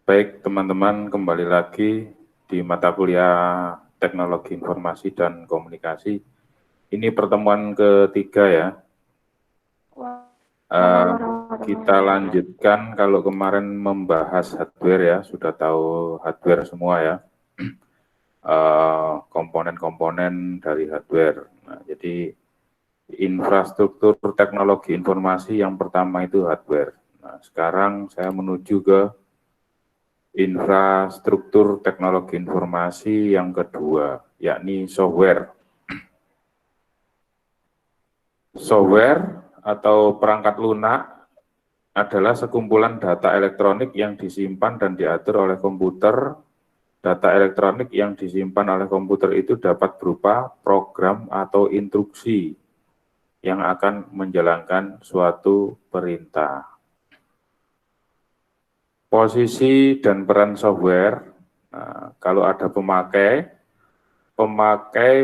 Baik, teman-teman, kembali lagi di mata kuliah Teknologi Informasi dan Komunikasi. Ini pertemuan ketiga ya. Kita lanjutkan, kalau kemarin membahas hardware ya, sudah tahu hardware semua ya. Komponen-komponen dari hardware. Nah, jadi infrastruktur teknologi informasi yang pertama itu hardware. Nah, sekarang saya menuju ke infrastruktur teknologi informasi yang kedua, yakni software. Software atau perangkat lunak adalah sekumpulan data elektronik yang disimpan dan diatur oleh komputer. Data elektronik yang disimpan oleh komputer itu dapat berupa program atau instruksi yang akan menjalankan suatu perintah. Posisi dan peran software, nah, kalau ada pemakai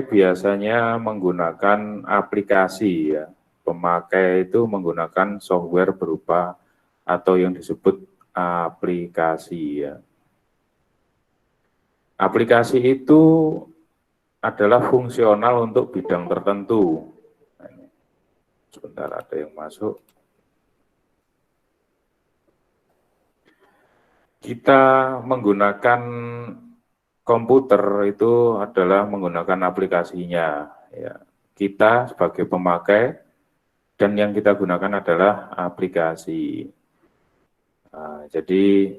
biasanya menggunakan aplikasi ya. Pemakai itu menggunakan software berupa atau yang disebut aplikasi ya. Aplikasi itu adalah fungsional untuk bidang tertentu. Sebentar, ada yang masuk. Kita menggunakan komputer itu adalah menggunakan aplikasinya. Ya. Kita sebagai pemakai dan yang kita gunakan adalah aplikasi. Nah, jadi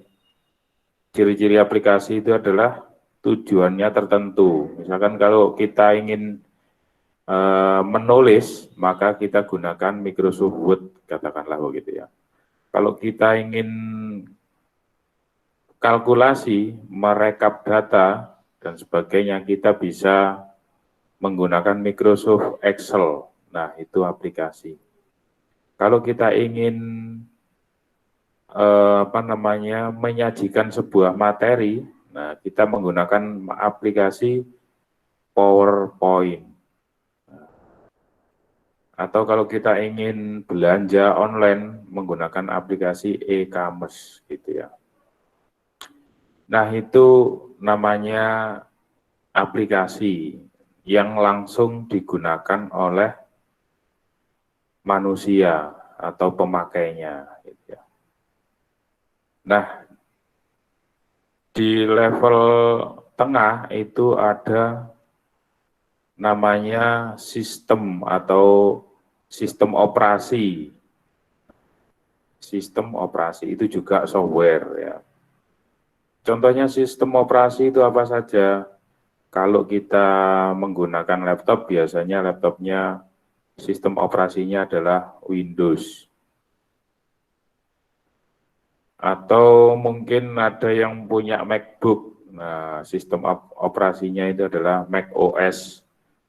ciri-ciri aplikasi itu adalah tujuannya tertentu. Misalkan kalau kita ingin menulis, maka kita gunakan Microsoft Word, katakanlah begitu ya. Kalau kita ingin kalkulasi, merekap data, dan sebagainya, kita bisa menggunakan Microsoft Excel. Nah, itu aplikasi. Kalau kita ingin menyajikan sebuah materi, nah kita menggunakan aplikasi PowerPoint. Atau kalau kita ingin belanja online menggunakan aplikasi e-commerce gitu ya. Nah, itu namanya aplikasi yang langsung digunakan oleh manusia atau pemakainya gitu ya. Nah, di level tengah itu ada namanya sistem atau sistem operasi. Sistem operasi itu juga software ya. Contohnya sistem operasi itu apa saja? Kalau kita menggunakan laptop, biasanya laptopnya sistem operasinya adalah Windows. Atau mungkin ada yang punya MacBook. Nah, sistem operasinya itu adalah Mac OS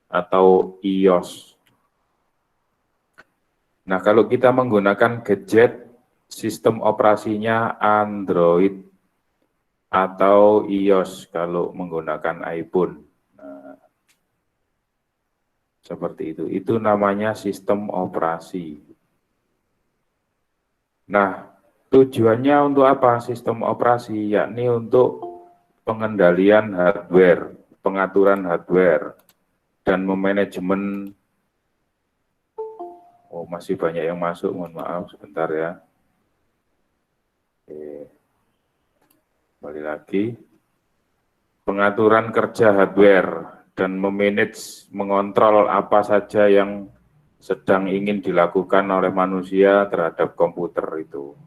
atau iOS. Nah, kalau kita menggunakan gadget, sistem operasinya Android atau iOS kalau menggunakan iPhone. Nah, seperti itu. Itu namanya sistem operasi. Nah, tujuannya untuk apa sistem operasi? Yakni untuk pengendalian hardware, pengaturan hardware, dan memanajemen. Oh, masih banyak yang masuk, mohon maaf sebentar ya. Oke. Kembali lagi. Pengaturan kerja hardware dan memanage, mengontrol apa saja yang sedang ingin dilakukan oleh manusia terhadap komputer itu.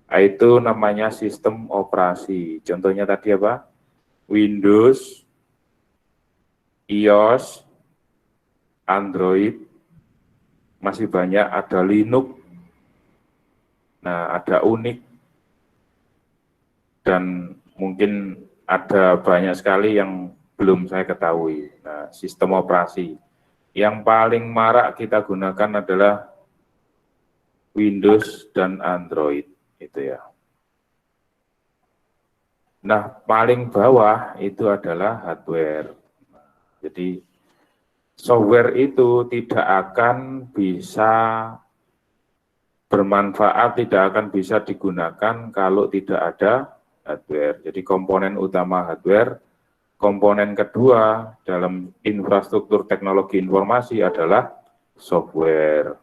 Itu namanya sistem operasi. Contohnya tadi apa? Windows, iOS, Android, masih banyak, ada Linux, nah ada Unix, dan mungkin ada banyak sekali yang belum saya ketahui. Nah, sistem operasi yang paling marak kita gunakan adalah Windows dan Android, itu ya. Nah, paling bawah itu adalah hardware. Jadi software itu tidak akan bisa bermanfaat, tidak akan bisa digunakan kalau tidak ada hardware. Jadi komponen utama hardware, komponen kedua dalam infrastruktur teknologi informasi adalah software.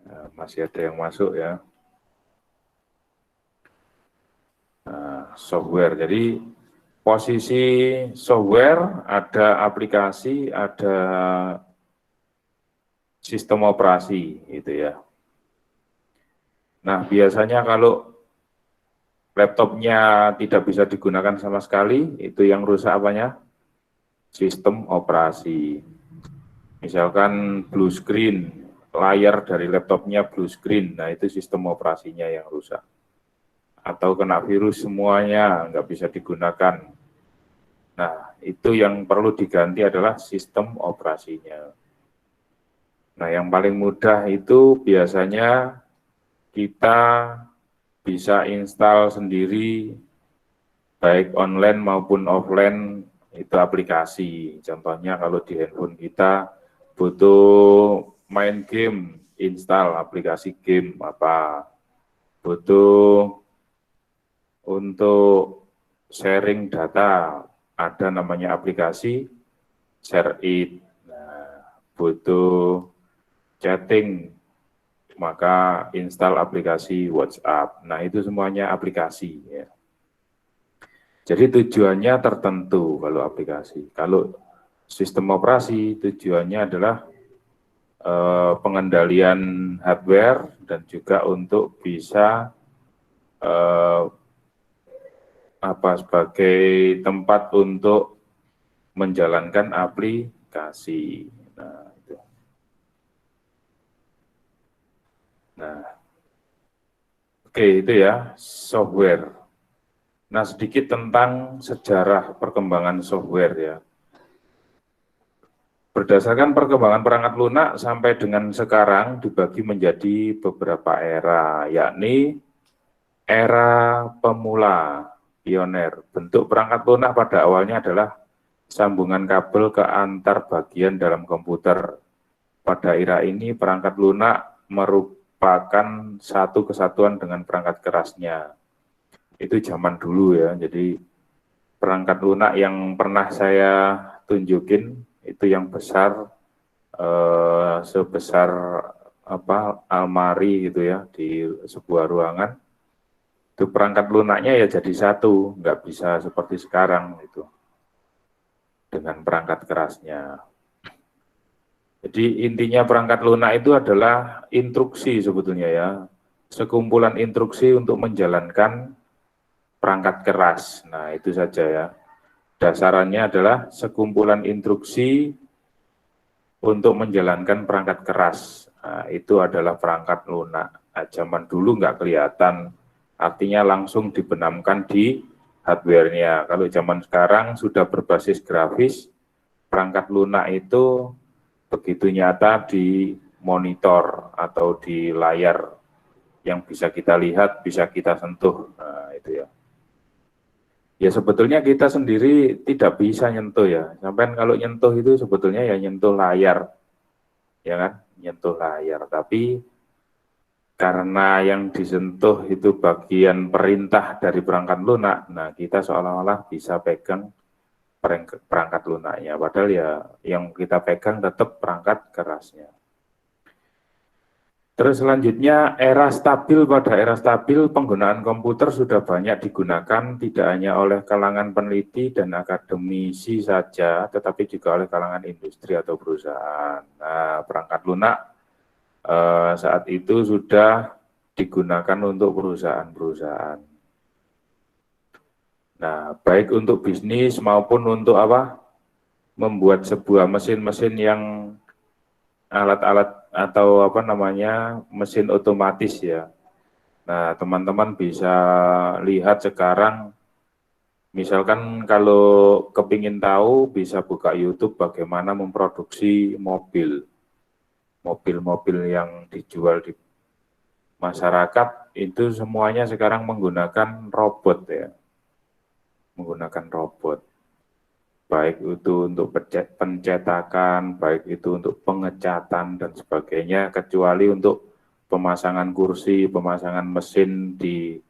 Nah, masih ada yang masuk ya. Nah, software. Jadi posisi software ada aplikasi, ada sistem operasi gitu ya. Nah, biasanya kalau laptopnya tidak bisa digunakan sama sekali, itu yang rusak apanya? Sistem operasi. Misalkan blue screen, layar dari laptopnya blue screen, nah itu sistem operasinya yang rusak. Atau kena virus semuanya, nggak bisa digunakan. Nah, itu yang perlu diganti adalah sistem operasinya. Nah, yang paling mudah itu biasanya kita bisa install sendiri, baik online maupun offline, itu aplikasi. Contohnya kalau di handphone kita butuh main game, install aplikasi game apa. Butuh untuk sharing data, ada namanya aplikasi ShareIt. Nah, butuh chatting, maka install aplikasi WhatsApp. Nah, itu semuanya aplikasi ya. Jadi tujuannya tertentu kalau aplikasi. Kalau sistem operasi tujuannya adalah pengendalian hardware dan juga untuk bisa sebagai tempat untuk menjalankan aplikasi. Nah, itu. Nah, oke itu ya software. Nah, sedikit tentang sejarah perkembangan software ya. Berdasarkan perkembangan perangkat lunak sampai dengan sekarang dibagi menjadi beberapa era, yakni era pemula, pioner. Bentuk perangkat lunak pada awalnya adalah sambungan kabel ke antar bagian dalam komputer. Pada era ini perangkat lunak merupakan satu kesatuan dengan perangkat kerasnya. Itu zaman dulu ya, jadi perangkat lunak yang pernah saya tunjukin itu yang besar sebesar almari gitu ya di sebuah ruangan. Itu perangkat lunaknya ya jadi satu, nggak bisa seperti sekarang itu dengan perangkat kerasnya. Jadi intinya perangkat lunak itu adalah instruksi sebetulnya ya, sekumpulan instruksi untuk menjalankan perangkat keras. Nah itu saja ya. Dasarannya adalah sekumpulan instruksi untuk menjalankan perangkat keras. Nah, itu adalah perangkat lunak. Nah, zaman dulu nggak kelihatan, artinya langsung dibenamkan di hardware-nya. Kalau zaman sekarang sudah berbasis grafis, perangkat lunak itu begitu nyata di monitor atau di layar yang bisa kita lihat, bisa kita sentuh. Nah, itu ya. Ya sebetulnya kita sendiri tidak bisa nyentuh ya. Sampai kalau nyentuh itu sebetulnya ya nyentuh layar, ya kan? Nyentuh layar. Tapi karena yang disentuh itu bagian perintah dari perangkat lunak, nah kita seolah-olah bisa pegang perangkat lunaknya. Padahal ya yang kita pegang tetap perangkat kerasnya. Terus selanjutnya era stabil. Pada era stabil penggunaan komputer sudah banyak digunakan tidak hanya oleh kalangan peneliti dan akademisi saja, tetapi juga oleh kalangan industri atau perusahaan. Nah, perangkat lunak saat itu sudah digunakan untuk perusahaan-perusahaan. Nah, baik untuk bisnis maupun untuk membuat sebuah mesin-mesin yang alat-alat atau mesin otomatis ya. Nah, teman-teman bisa lihat sekarang, misalkan kalau kepingin tahu bisa buka YouTube bagaimana memproduksi mobil-mobil yang dijual di masyarakat itu semuanya sekarang menggunakan robot ya, menggunakan robot. Baik itu untuk pencetakan, baik itu untuk pengecatan dan sebagainya, kecuali untuk pemasangan kursi, pemasangan mesin di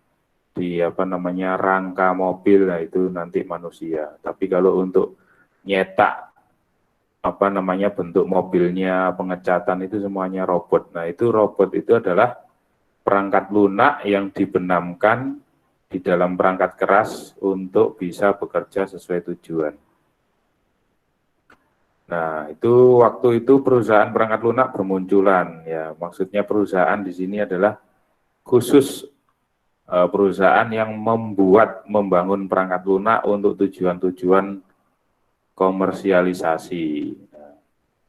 rangka mobil, nah itu nanti manusia. Tapi kalau untuk nyetak bentuk mobilnya, pengecatan itu semuanya robot. Nah, itu robot itu adalah perangkat lunak yang dibenamkan di dalam perangkat keras untuk bisa bekerja sesuai tujuan. Nah, itu waktu itu perusahaan perangkat lunak bermunculan. Ya, maksudnya perusahaan di sini adalah khusus perusahaan yang membangun perangkat lunak untuk tujuan-tujuan komersialisasi.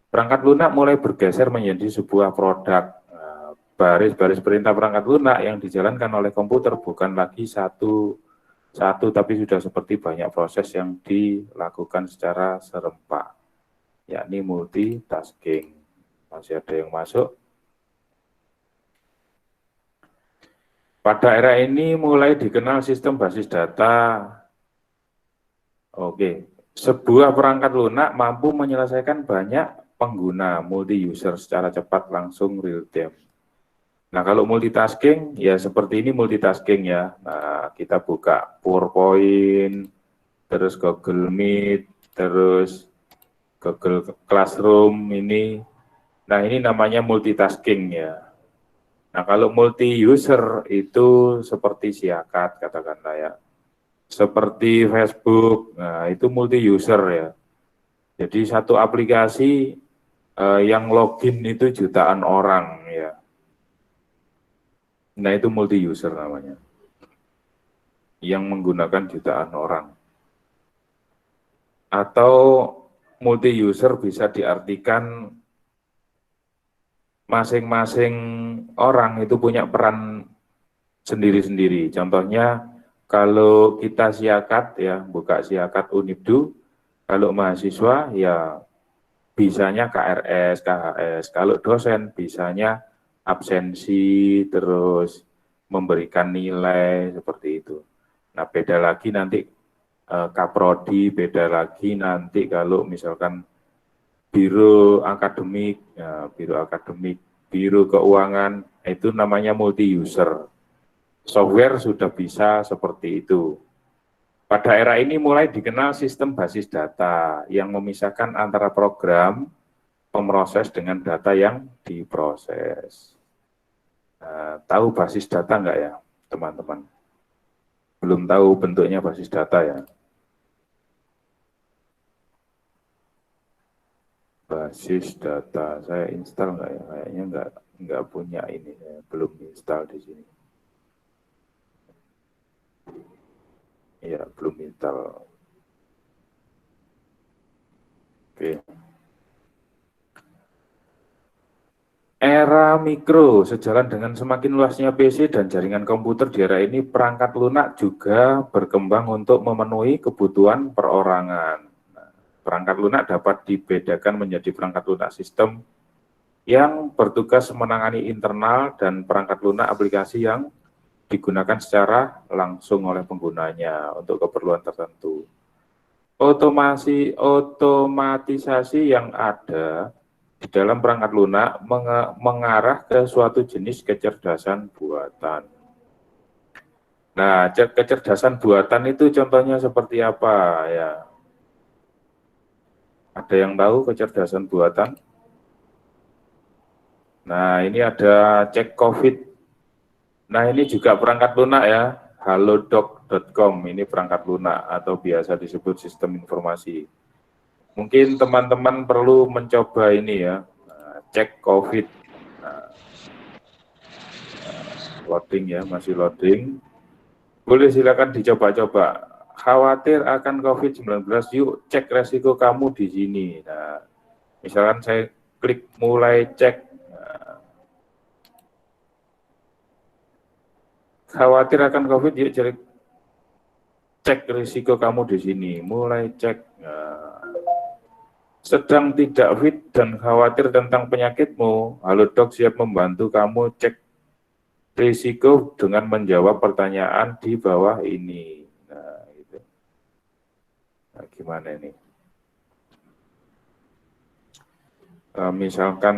Perangkat lunak mulai bergeser menjadi sebuah produk. Baris-baris perintah perangkat lunak yang dijalankan oleh komputer bukan lagi satu tapi sudah seperti banyak proses yang dilakukan secara serempak, yakni multitasking. Masih ada yang masuk? Pada era ini mulai dikenal sistem basis data. Oke, sebuah perangkat lunak mampu menyelesaikan banyak pengguna multi-user secara cepat, langsung, real-time. Nah, kalau multitasking, ya seperti ini multitasking ya. Nah, kita buka PowerPoint, terus Google Meet, terus Google Classroom ini. Nah, ini namanya multitasking ya. Nah, kalau multi-user itu seperti Siakat, katakanlah ya. Seperti Facebook, nah itu multi-user ya. Jadi satu aplikasi yang login itu jutaan orang ya. Nah itu multi-user namanya. Yang menggunakan jutaan orang. Atau multi-user bisa diartikan masing-masing orang itu punya peran sendiri-sendiri. Contohnya kalau kita Siakat ya, buka Siakat Unibdu, kalau mahasiswa ya bisanya KRS, KHS. Kalau dosen bisanya absensi, terus memberikan nilai, seperti itu. Nah, beda lagi nanti Kaprodi, beda lagi nanti kalau misalkan biro akademik, ya, biro keuangan, itu namanya multi-user. Software sudah bisa seperti itu. Pada era ini mulai dikenal sistem basis data yang memisahkan antara program pemroses dengan data yang diproses. Nah, tahu basis data enggak ya, teman-teman? Belum tahu bentuknya basis data ya? Basis data, saya install enggak ya? Kayaknya enggak punya ini, saya belum install di sini. Iya, belum install. Oke. Era mikro, sejalan dengan semakin luasnya PC dan jaringan komputer di era ini, perangkat lunak juga berkembang untuk memenuhi kebutuhan perorangan. Nah, perangkat lunak dapat dibedakan menjadi perangkat lunak sistem yang bertugas menangani internal dan perangkat lunak aplikasi yang digunakan secara langsung oleh penggunanya untuk keperluan tertentu. Otomatisasi yang ada di dalam perangkat lunak mengarah ke suatu jenis kecerdasan buatan. Nah, kecerdasan buatan itu contohnya seperti apa ya? Ada yang tahu kecerdasan buatan? Nah, ini ada cek COVID. Nah, ini juga perangkat lunak ya, halodoc.com, ini perangkat lunak atau biasa disebut sistem informasi. Mungkin teman-teman perlu mencoba ini ya, cek COVID. Nah, loading ya, masih loading. Boleh silakan dicoba-coba. Khawatir akan COVID-19, yuk cek resiko kamu di sini. Nah, misalkan saya klik mulai cek. Khawatir akan COVID, yuk cek risiko kamu di sini, mulai cek. Sedang tidak fit dan khawatir tentang penyakitmu, Halodoc siap membantu kamu cek risiko dengan menjawab pertanyaan di bawah ini. Nah, gitu. Nah, gimana ini? Misalkan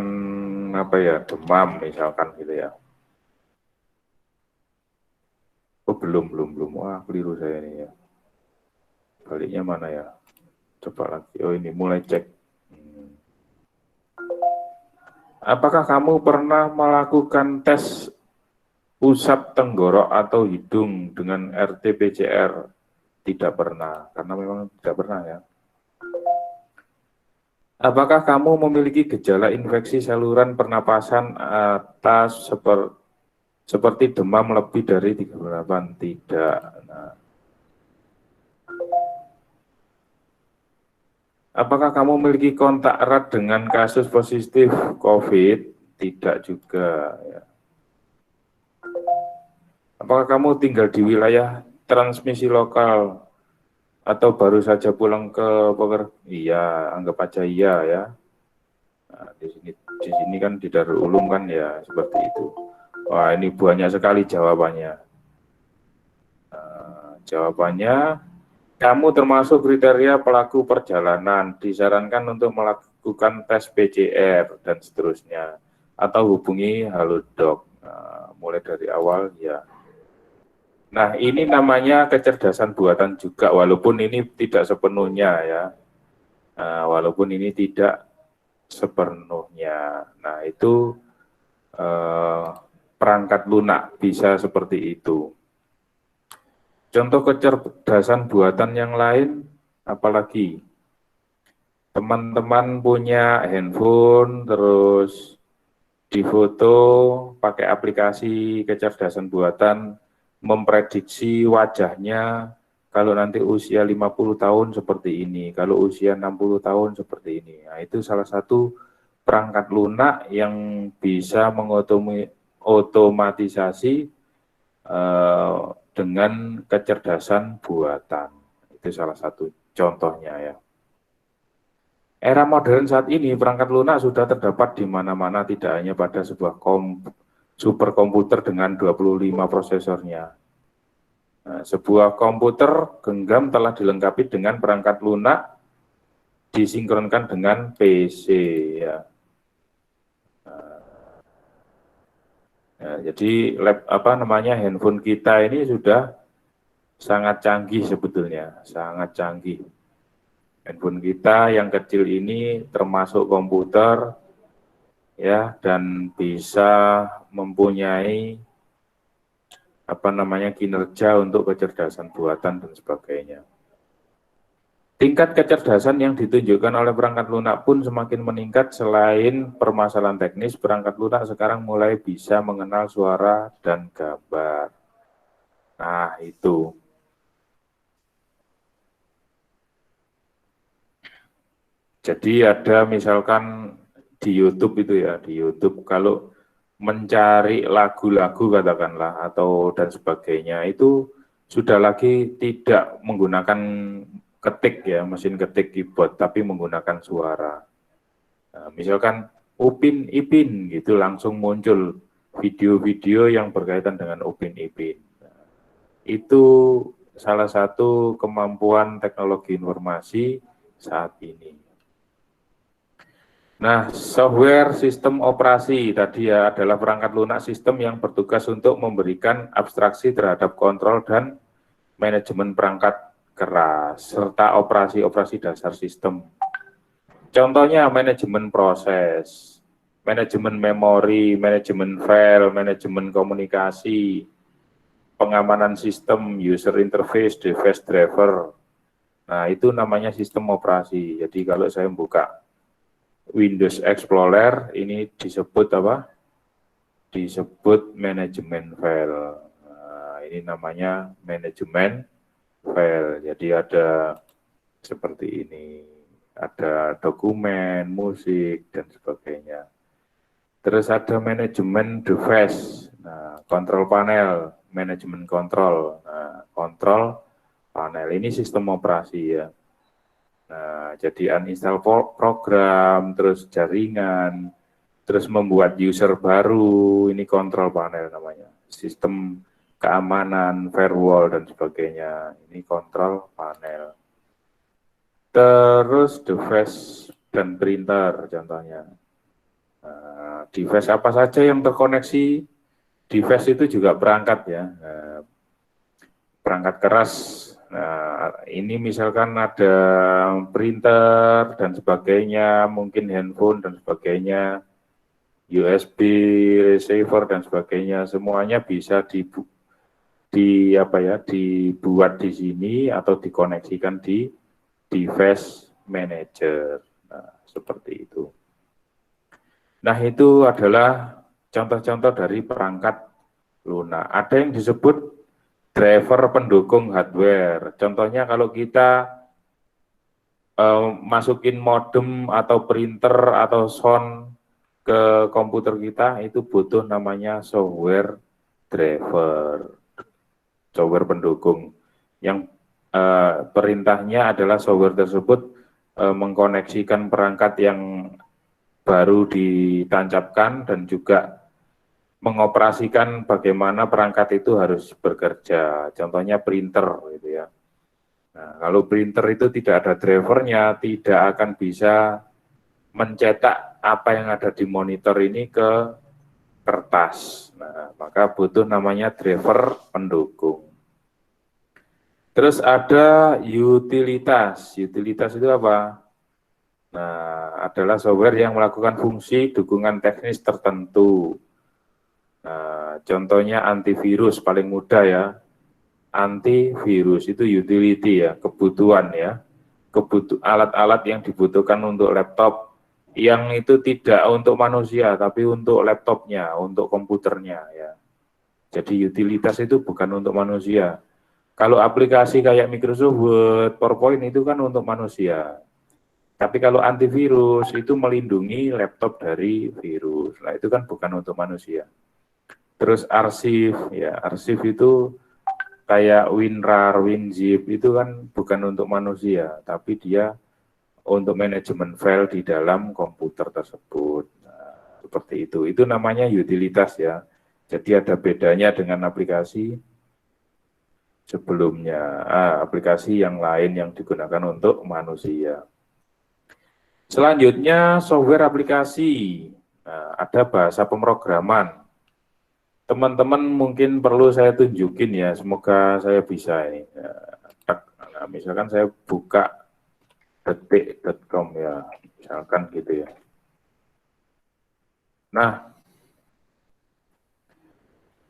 apa ya, demam misalkan gitu ya. belum. Wah, keliru saya ini ya. Baliknya mana ya? Coba lagi. Oh, ini mulai cek. Apakah kamu pernah melakukan tes usap tenggorok atau hidung dengan RT-PCR? Tidak pernah, karena memang tidak pernah ya. Apakah kamu memiliki gejala infeksi saluran pernapasan atas seperti demam lebih dari 38? Tidak. Nah, apakah kamu memiliki kontak erat dengan kasus positif COVID? Tidak juga. Ya. Apakah kamu tinggal di wilayah transmisi lokal atau baru saja pulang ke pekerjaan? Iya, anggap aja iya ya. Nah, di sini kan di Darul Ulum kan ya seperti itu. Wah, ini banyak sekali jawabannya. Jawabannya, kamu termasuk kriteria pelaku perjalanan, disarankan untuk melakukan tes PCR dan seterusnya, atau hubungi Halodoc. Nah, mulai dari awal ya. Nah, ini namanya kecerdasan buatan juga, walaupun ini tidak sepenuhnya ya. Nah, walaupun ini tidak sepenuhnya. Nah, itu perangkat lunak bisa seperti itu. Contoh kecerdasan buatan yang lain, apalagi teman-teman punya handphone, terus difoto pakai aplikasi kecerdasan buatan, memprediksi wajahnya, kalau nanti usia 50 tahun seperti ini, kalau usia 60 tahun seperti ini. Nah, itu salah satu perangkat lunak yang bisa mengotomatisasi dengan kecerdasan buatan. Itu salah satu contohnya ya. Era modern saat ini perangkat lunak sudah terdapat di mana-mana, tidak hanya pada sebuah superkomputer dengan 25 prosesornya. Nah, sebuah komputer genggam telah dilengkapi dengan perangkat lunak disinkronkan dengan PC ya. Nah, jadi handphone kita ini sudah sangat canggih sebetulnya, sangat canggih. Handphone kita yang kecil ini termasuk komputer ya, dan bisa mempunyai kinerja untuk kecerdasan buatan dan sebagainya. Tingkat kecerdasan yang ditunjukkan oleh perangkat lunak pun semakin meningkat. Selain permasalahan teknis, perangkat lunak sekarang mulai bisa mengenal suara dan gambar. Nah, itu. Jadi ada misalkan di YouTube itu ya, di YouTube kalau mencari lagu-lagu katakanlah atau dan sebagainya itu sudah lagi tidak menggunakan ketik ya, mesin ketik keyboard, tapi menggunakan suara. Nah, misalkan Upin Ipin gitu langsung muncul video-video yang berkaitan dengan Upin Ipin. Nah, itu salah satu kemampuan teknologi informasi saat ini. Nah, software sistem operasi tadi ya adalah perangkat lunak sistem yang bertugas untuk memberikan abstraksi terhadap kontrol dan manajemen perangkat keras, serta operasi-operasi dasar sistem. Contohnya manajemen proses, manajemen memori, manajemen file, manajemen komunikasi, pengamanan sistem, user interface, device driver. Nah, itu namanya sistem operasi. Jadi kalau saya buka Windows Explorer ini disebut apa? Disebut manajemen file. Nah, ini namanya manajemen file. Jadi ada seperti ini, ada dokumen, musik dan sebagainya. Terus ada manajemen device, nah, kontrol panel, manajemen kontrol. Nah, kontrol panel ini sistem operasi ya. Nah, jadi uninstall program, terus jaringan, terus membuat user baru, ini kontrol panel namanya. Sistem keamanan, firewall, dan sebagainya. Ini kontrol panel. Terus device dan printer contohnya. Nah, device apa saja yang terkoneksi? Device itu juga perangkat ya. Nah, perangkat keras. Nah, ini misalkan ada printer dan sebagainya, mungkin handphone dan sebagainya, USB receiver dan sebagainya, semuanya bisa dibuat di sini atau dikoneksikan di device manager. Nah, seperti itu. Nah, itu adalah contoh-contoh dari perangkat lunak. Ada yang disebut driver pendukung hardware. Contohnya kalau kita masukin modem atau printer atau sound ke komputer kita, itu butuh namanya software driver, software pendukung. Yang perintahnya adalah software tersebut mengkoneksikan perangkat yang baru ditancapkan dan juga mengoperasikan bagaimana perangkat itu harus bekerja. Contohnya printer, gitu ya. Nah, kalau printer itu tidak ada drivernya, tidak akan bisa mencetak apa yang ada di monitor ini ke kertas. Nah, maka butuh namanya driver pendukung. Terus ada utilitas. Utilitas itu apa? Nah, adalah software yang melakukan fungsi dukungan teknis tertentu. Nah, contohnya antivirus paling mudah ya. Antivirus itu utility ya, kebutuhan ya. Alat-alat yang dibutuhkan untuk laptop yang itu tidak untuk manusia tapi untuk laptopnya, untuk komputernya ya. Jadi utilitas itu bukan untuk manusia. Kalau aplikasi kayak Microsoft Word, PowerPoint itu kan untuk manusia. Tapi kalau antivirus itu melindungi laptop dari virus. Nah, itu kan bukan untuk manusia. Terus arsip, ya arsip itu kayak WinRAR, WinZip itu kan bukan untuk manusia, tapi dia untuk manajemen file di dalam komputer tersebut. Nah, seperti itu. Itu namanya utilitas ya. Jadi ada bedanya dengan aplikasi sebelumnya, aplikasi yang lain yang digunakan untuk manusia. Selanjutnya software aplikasi. Nah, ada bahasa pemrograman. Teman-teman mungkin perlu saya tunjukin ya, semoga saya bisa ini. Nah, misalkan saya buka detik.com ya, misalkan gitu ya. Nah,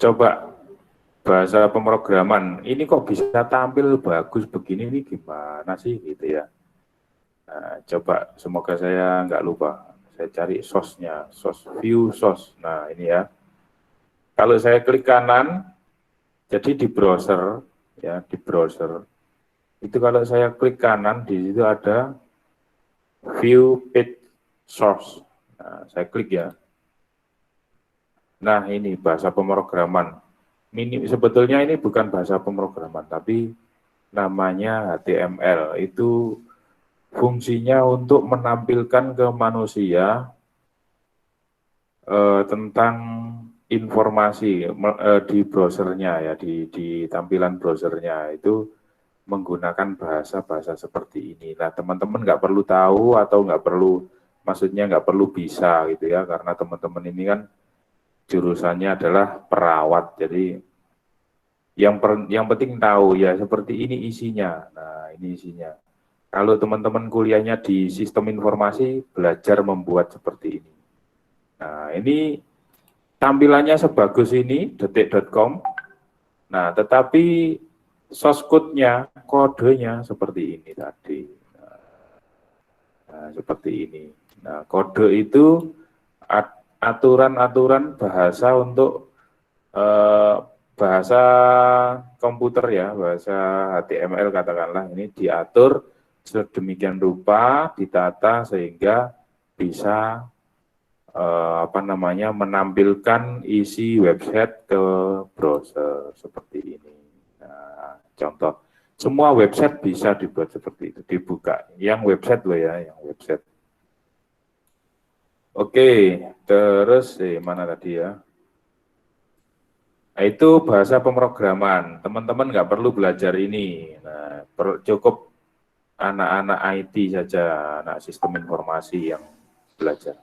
coba bahasa pemrograman, ini kok bisa tampil bagus begini, ini gimana sih gitu ya. Nah, coba semoga saya nggak lupa, saya cari source-nya, source view source. Nah, ini ya. Kalau saya klik kanan, jadi di browser, ya di browser, itu kalau saya klik kanan, di situ ada view page source. Nah, saya klik ya. Nah, ini bahasa pemrograman. Sebetulnya ini bukan bahasa pemrograman, tapi namanya HTML. Itu fungsinya untuk menampilkan ke manusia tentang informasi di browsernya ya, di tampilan browsernya itu menggunakan bahasa-bahasa seperti ini. Nah, teman-teman nggak perlu tahu atau nggak perlu, maksudnya nggak perlu bisa gitu ya, karena teman-teman ini kan jurusannya adalah perawat. Jadi yang penting tahu ya seperti ini isinya. Nah, ini isinya. Kalau teman-teman kuliahnya di sistem informasi, belajar membuat seperti ini. Nah, ini tampilannya sebagus ini, detik.com. Nah, tetapi source code-nya, kodenya seperti ini tadi. Nah, seperti ini. Nah, kode itu aturan-aturan bahasa untuk bahasa komputer ya, bahasa HTML katakanlah, ini diatur sedemikian rupa, ditata sehingga bisa menampilkan isi website ke browser seperti ini. Nah, contoh, semua website bisa dibuat seperti itu, dibuka. Yang website loh ya, yang website. Oke, terus mana tadi ya? Nah, itu bahasa pemrograman. Teman-teman nggak perlu belajar ini. Nah, cukup anak-anak IT saja, anak sistem informasi yang belajar.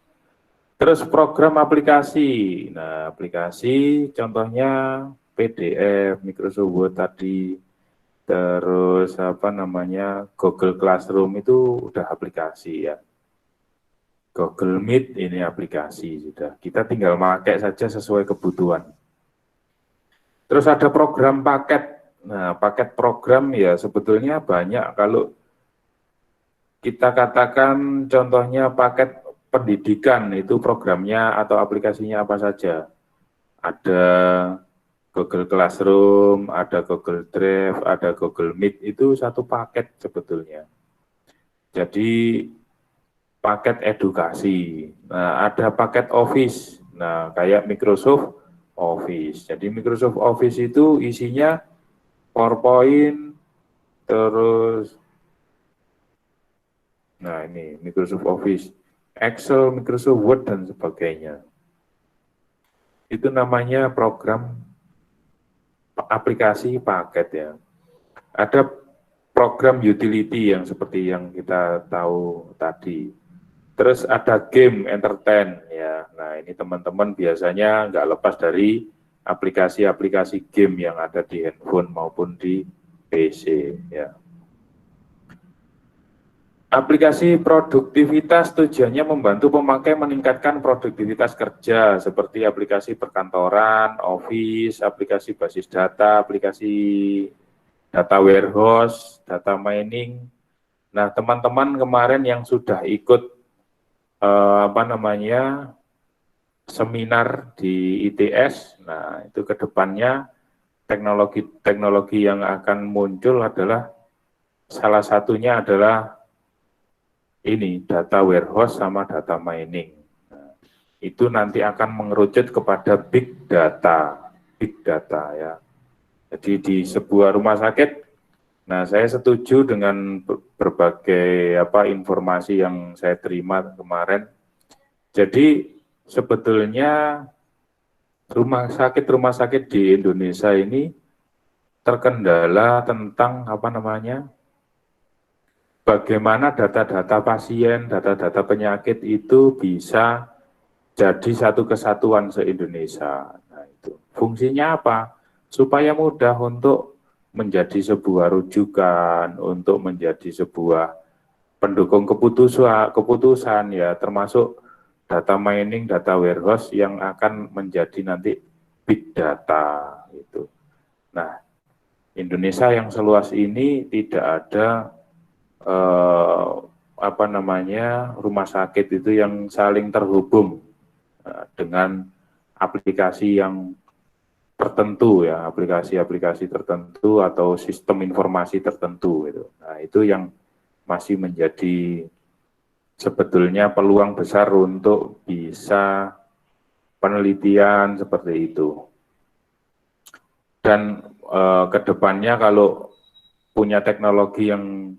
Terus program aplikasi. Nah, aplikasi contohnya PDF, Microsoft Word tadi. Terus apa namanya, Google Classroom itu udah aplikasi ya. Google Meet ini aplikasi sudah. Kita tinggal pakai saja sesuai kebutuhan. Terus ada program paket. Nah, paket program ya sebetulnya banyak. Kalau kita katakan contohnya paket pendidikan, itu programnya atau aplikasinya apa saja. Ada Google Classroom, ada Google Drive, ada Google Meet, itu satu paket sebetulnya. Jadi paket edukasi. Nah, ada paket Office. Nah, kayak Microsoft Office. Jadi Microsoft Office itu isinya PowerPoint, terus nah ini Microsoft Office, Excel, Microsoft Word, dan sebagainya. Itu namanya program aplikasi paket ya. Ada program utility yang seperti yang kita tahu tadi. Terus ada game entertain ya. Nah ini teman-teman biasanya nggak lepas dari aplikasi-aplikasi game yang ada di handphone maupun di PC ya. Aplikasi produktivitas tujuannya membantu pemakai meningkatkan produktivitas kerja seperti aplikasi perkantoran, Office, aplikasi basis data, aplikasi data warehouse, data mining. Nah, teman-teman kemarin yang sudah ikut seminar di ITS, nah itu ke depannya teknologi-teknologi yang akan muncul adalah salah satunya adalah ini data warehouse sama data mining. Nah, itu nanti akan mengerucut kepada big data ya. Jadi di sebuah rumah sakit, nah saya setuju dengan berbagai informasi yang saya terima kemarin. Jadi sebetulnya rumah sakit di Indonesia ini terkendala tentang bagaimana data-data pasien, data-data penyakit itu bisa jadi satu kesatuan se-Indonesia. Nah, itu. Fungsinya apa? Supaya mudah untuk menjadi sebuah rujukan, untuk menjadi sebuah pendukung keputusan ya, termasuk data mining, data warehouse yang akan menjadi nanti big data itu. Nah, Indonesia yang seluas ini tidak ada rumah sakit itu yang saling terhubung dengan aplikasi yang tertentu ya, aplikasi-aplikasi tertentu atau sistem informasi tertentu gitu. Nah, itu yang masih menjadi sebetulnya peluang besar untuk bisa penelitian seperti itu. Dan kedepannya kalau punya teknologi yang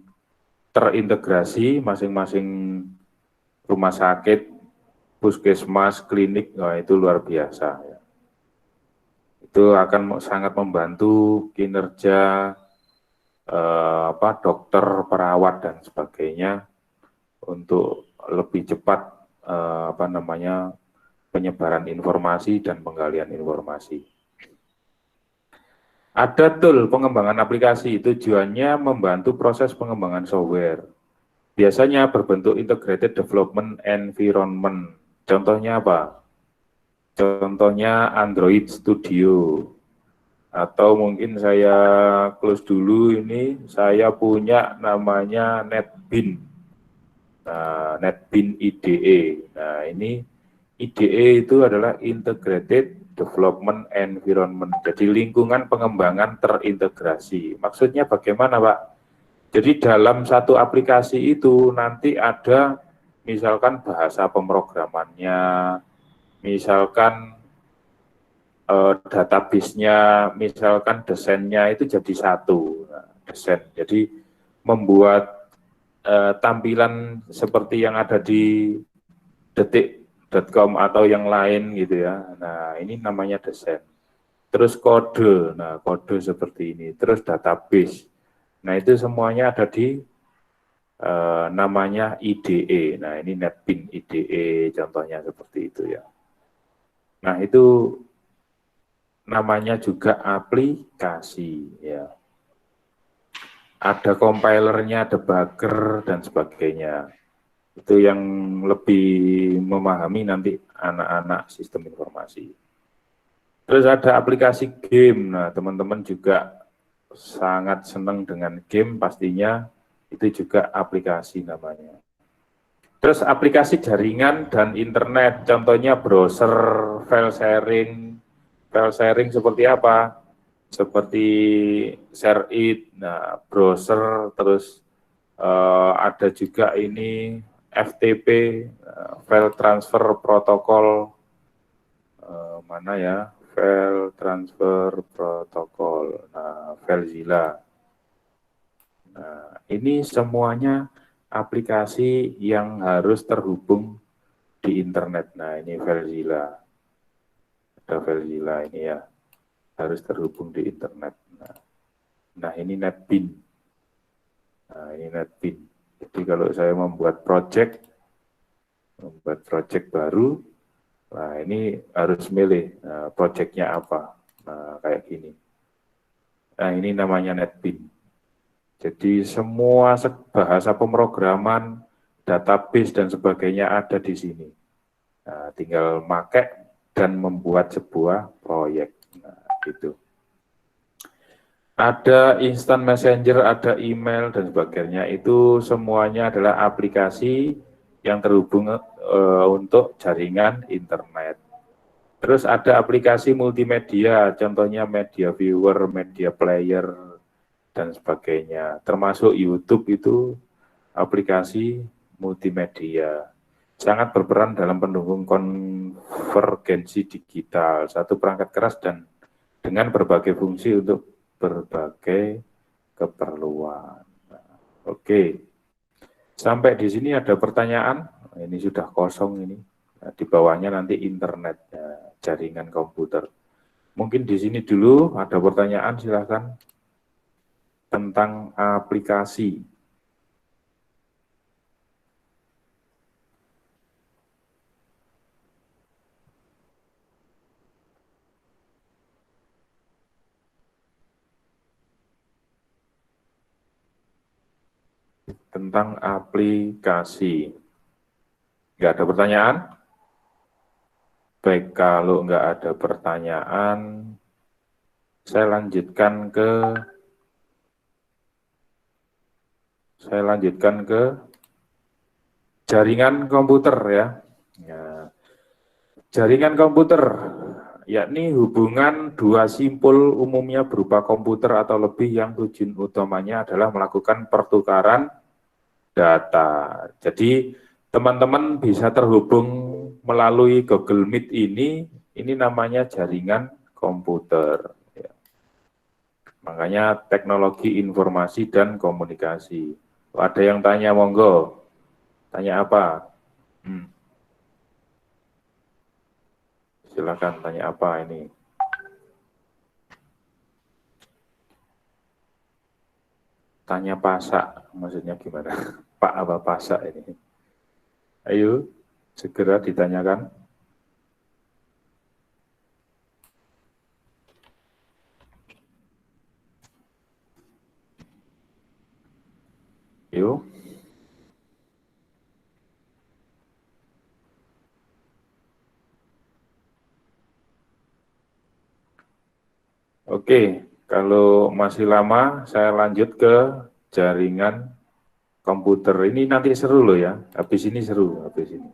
terintegrasi masing-masing rumah sakit, puskesmas, klinik, nah itu luar biasa. Ya. Itu akan sangat membantu kinerja dokter, perawat dan sebagainya untuk lebih cepat penyebaran informasi dan penggalian informasi. Ada tool pengembangan aplikasi, tujuannya membantu proses pengembangan software. Biasanya berbentuk integrated development environment. Contohnya apa? Contohnya Android Studio. Atau mungkin saya close dulu ini, saya punya namanya NetBeans. Nah, NetBeans IDE. Nah, ini IDE itu adalah Integrated Development Environment. Jadi lingkungan pengembangan terintegrasi. Maksudnya bagaimana, Pak? Jadi dalam satu aplikasi itu nanti ada misalkan bahasa pemrogramannya, misalkan database-nya, misalkan desainnya itu jadi satu. Nah, desain. Jadi membuat tampilan seperti yang ada di detik.com atau yang lain gitu ya. Nah, ini namanya desain. Terus kode, nah kode seperti ini. Terus database. Nah, itu semuanya ada di namanya IDE. Nah, ini NetBeans IDE contohnya seperti itu ya. Nah, itu namanya juga aplikasi ya. ada compilernya, debugger, dan sebagainya. Itu yang lebih memahami nanti anak-anak sistem informasi. Terus ada aplikasi game. Nah, teman-teman juga sangat senang dengan game, pastinya itu juga aplikasi namanya. Terus aplikasi jaringan dan internet, contohnya browser, file sharing seperti apa? Seperti ShareIt, nah browser, terus ada juga ini FTP, file transfer protokol, mana ya? File transfer protokol, nah FileZilla. Nah, ini semuanya aplikasi yang harus terhubung di internet. Nah, ini FileZilla. Ada FileZilla ini ya, harus terhubung di internet. Nah ini NetBeans. Nah, ini NetBeans. Jadi kalau saya membuat project baru, nah ini harus milih projectnya apa. Nah, kayak gini. Nah, ini namanya NetBeans. Jadi semua bahasa pemrograman, database dan sebagainya ada di sini. Nah, tinggal pakai dan membuat sebuah proyek. Nah, gitu. Ada instant messenger, ada email dan sebagainya. Itu semuanya adalah aplikasi yang terhubung untuk jaringan internet. Terus ada aplikasi multimedia, contohnya media viewer, media player, dan sebagainya. Termasuk YouTube itu aplikasi multimedia. Sangat berperan dalam pendukung konvergensi digital, satu perangkat keras dan dengan berbagai fungsi untuk berbagai keperluan. Oke, sampai di sini ada pertanyaan? Ini sudah kosong ini. Nah, di bawahnya nanti internet, jaringan komputer. Mungkin di sini dulu ada pertanyaan, silakan. Tentang aplikasi. Tentang aplikasi. Nggak ada pertanyaan? Baik, kalau nggak ada pertanyaan, saya lanjutkan ke jaringan komputer ya. Jaringan komputer, yakni hubungan dua simpul umumnya berupa komputer atau lebih yang tujuan utamanya adalah melakukan pertukaran data. Jadi teman-teman bisa terhubung melalui Google Meet ini namanya jaringan komputer. Ya. Makanya teknologi informasi dan komunikasi. Ada yang tanya, monggo. Tanya apa? Silakan tanya apa ini. Tanya pasak, maksudnya gimana? Pak apa pasak ini? Ayo, segera ditanyakan. Yuk. Oke, kalau masih lama saya lanjut ke jaringan komputer. Ini nanti seru loh ya, habis ini seru, habis ini.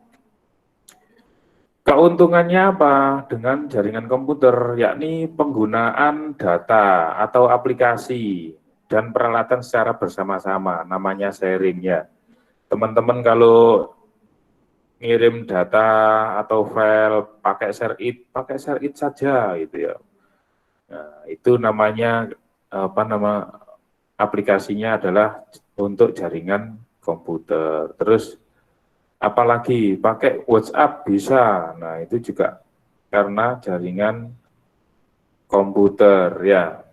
Keuntungannya apa dengan jaringan komputer, yakni penggunaan data atau aplikasi dan peralatan secara bersama-sama, namanya sharing ya. Teman-teman kalau ngirim data atau file pakai ShareIt saja gitu ya. Nah, itu namanya aplikasinya adalah untuk jaringan komputer. Terus apalagi pakai WhatsApp bisa. Nah, itu juga karena jaringan komputer ya.